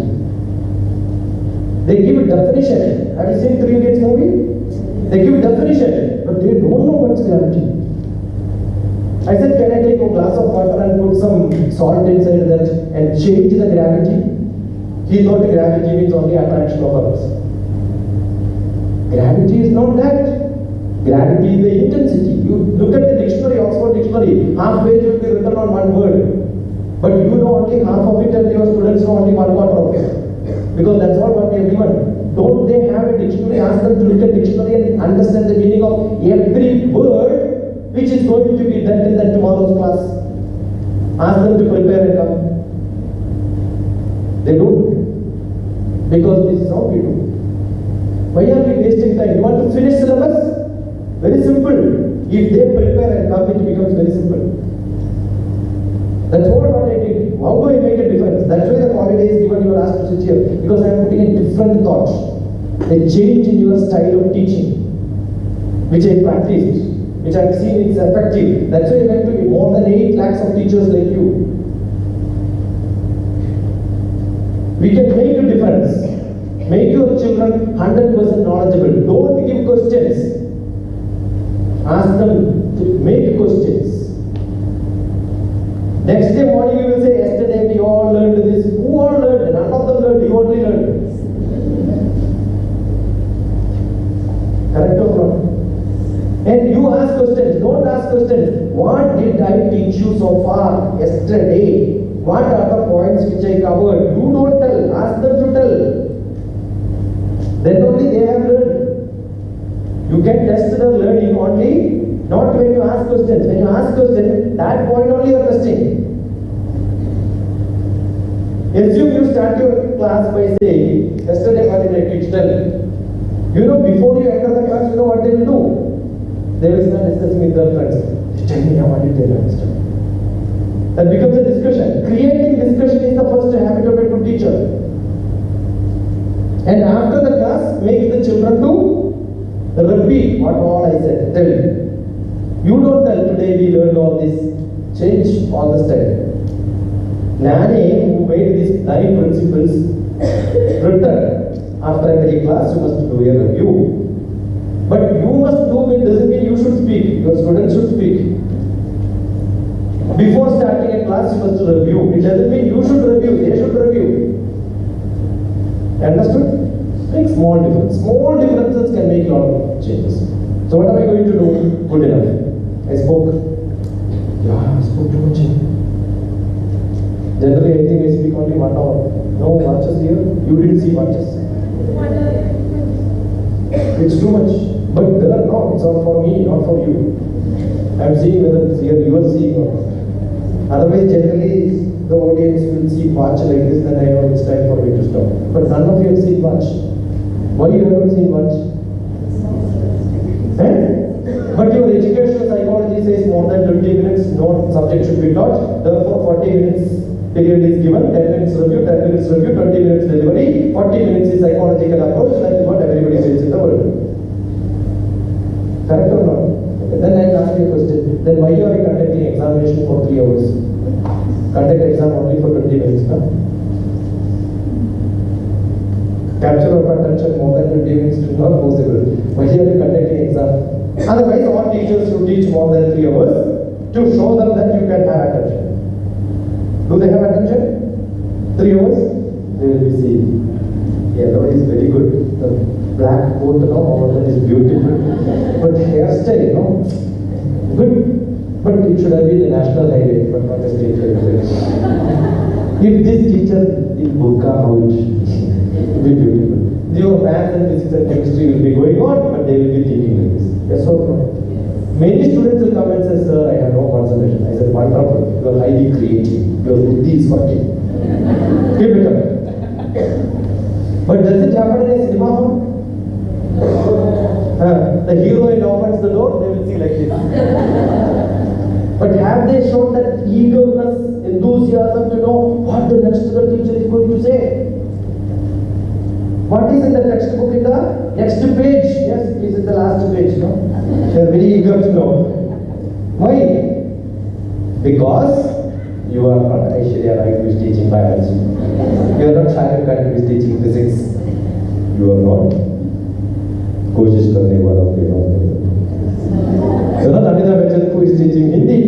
F: They give a definition. Have you seen 3 Idiots movie? They give definition, but they don't know what's gravity. I said, can I take a glass of water and put some salt inside that and change the gravity? He thought gravity means only attraction of Earth. Gravity is not that. Gravity is the intensity. You look at the dictionary, Oxford dictionary, half page will be written on one word. But you know only half of it and your students know only 1/4 of it. Because that's all what they have given. Don't they have a dictionary? Ask them to look at dictionary and understand the meaning of every word which is going to be done in that tomorrow's class. Ask them to prepare and come. They don't. Because this is how we do. Why are we wasting time? You want to finish syllabus? Very simple. If they prepare and come, it becomes very simple. That's all what I did. How do I make a difference? That's why the holiday is given, you are asked to sit here. Because I am putting in different thoughts. A change in your style of teaching, which I practiced, which I have seen it's effective. That's why I went to more than 8 lakhs of teachers like you. We can make a difference. Make your children 100% knowledgeable. Don't give questions. Ask them to make questions. Next day morning you will say, yesterday we all learned this. Who all learned? None of them learned. You only learned. Correct or wrong? And you ask questions. Don't ask questions. What did I teach you so far yesterday? What are the points which I covered? You don't tell. Ask them to tell. Then only they have learned. You can test their learning only not when you ask questions. When you ask questions, that point only you are testing. Assume you start your class by saying, yesterday what did I teach? Tell. You know, before Before you enter the class, you know what they will do? They will start discussing with their friends. Tell me now, what did they understand? That becomes a discussion. Creating discussion is the first habit of a good teacher. And after the class, make the children to repeat what all I said. Tell you. You don't tell today we learned all this. Change all the style. Nane, who made these 9 principles written after every class, you must do a review. But you must do it doesn't mean you should speak. Your students should speak. Before starting a class, you must review. It doesn't mean you should review. They should review. Understood? Make small difference. Small differences can make a lot of changes. So what am I going to do? Good enough. I spoke. Yeah, I spoke too much. Generally, I think I speak only 1 hour. No watches here. You didn't see watches. It's too much. But there, no, it's all for me, not for you. I'm seeing whether it's here, you are seeing or not. Otherwise, generally, the audience will see watch like this, then I know it's time for me to stop. But none of you have seen watch. Why you haven't seen watch? But your educational psychology says more than 20 minutes, no subject should be taught. Therefore, 40 minutes period is given, 10 minutes review, 10 minutes review, 20 minutes delivery, 40 minutes is psychological approach, that is what everybody says in the world. Correct or not? Okay. Then I will ask you a question. Then why you are conducting examination for 3 hours? Conduct exam only for 20 minutes, no? Capture of attention more than 20 minutes is not possible. Why you are conducting exam? Otherwise, all teachers should teach more than 3 hours to show them that you can have attention. Do they have attention? 3 hours? They will be seeing. Yellow is very good. The black coat, no, all that is beautiful. But hairstyle, no? Good. But it should have been a national highway, but not a state highway. If this teacher in burqa, how it would be beautiful. Your math and physics and chemistry will be going on, but they will be thinking like this. Yes or no? Many students will come and say, sir, I have no concentration. I said, wonderful. You are highly creative. Your buddhi is working. Keep it up. But does it happen in a cinema hall? The heroine opens the door, they will see like this. But have they shown that eagerness, enthusiasm to know what the next teacher is going to say? What is in the textbook in the next page? Yes, it is in the last page, no? They are very eager to know. Why? Because you are not Aishwarya Rai who is teaching biology. You are not Shahid Khan who is teaching physics. You are not कोशिश करने वाला के You are not Amitabh Bachchan who is teaching Hindi.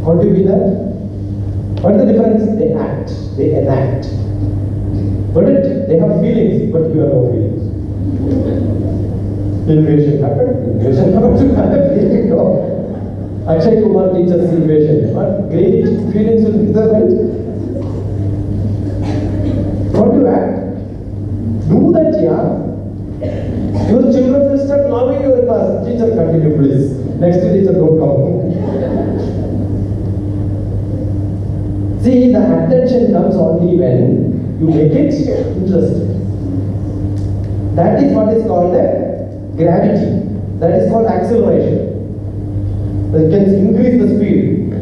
F: How do you be that? What is the difference? They act, they enact. But they have feelings, but you have no feelings. Invasion happened. Invasion happened to have a feeling. No. Akshay Kumar teaches invasion. What great feelings will be there, right? What do you act? Do that, yeah. Your children will start loving your class. Teacher, continue, please. Next teacher, don't come. See, the attention comes only when you make it interesting. That is what is called gravity. That is called acceleration. That can increase the speed.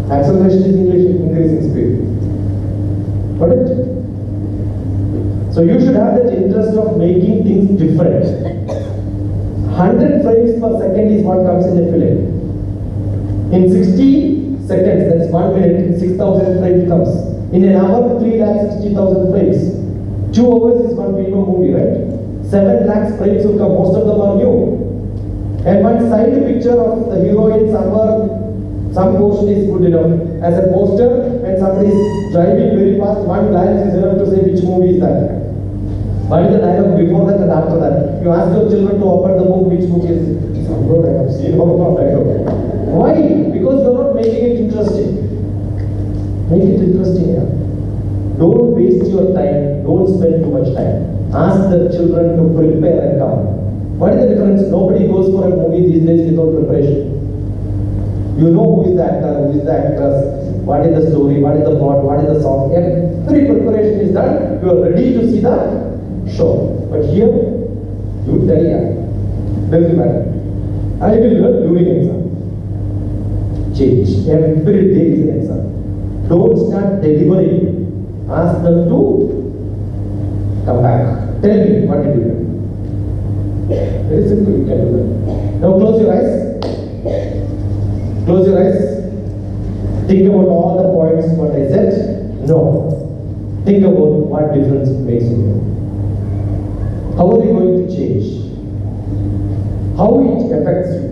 F: Acceleration is increasing speed. Got it? So you should have that interest of making things different. 100 frames per second is what comes in a film. In 60 seconds, that is 1 minute, 6,000 frames comes. In an hour, 3,60,000 frames. 2 hours is one film movie, right? 7 lakhs frames will come, most of them are new. And one side picture of the heroine somewhere, some portion is good enough. As a poster, when somebody is driving very fast, one glance is enough to say which movie is that. What is the dialogue before that and after that? You ask your children to open the book, which book is it? Some good I have seen, all of dialogue. Why? Because you are not making it interesting. Make it interesting, yeah. Don't waste your time, don't spend too much time. Ask the children to prepare and come. What is the difference? Nobody goes for a movie these days without preparation. You know who is the actor, who is the actress. what is the story, what is the plot, what is the song. Every preparation is done. You are ready to see the show. But here, you tell ya, doesn't matter. I will learn during exam. Change. Every day is an exam. Don't start delivering. Ask them to come back. Tell me, what did you do? Very simple, you can do that. Now close your eyes. Close your eyes. Think about all the points what I said. No. Think about what difference it makes in you. How are you going to change? How it affects you?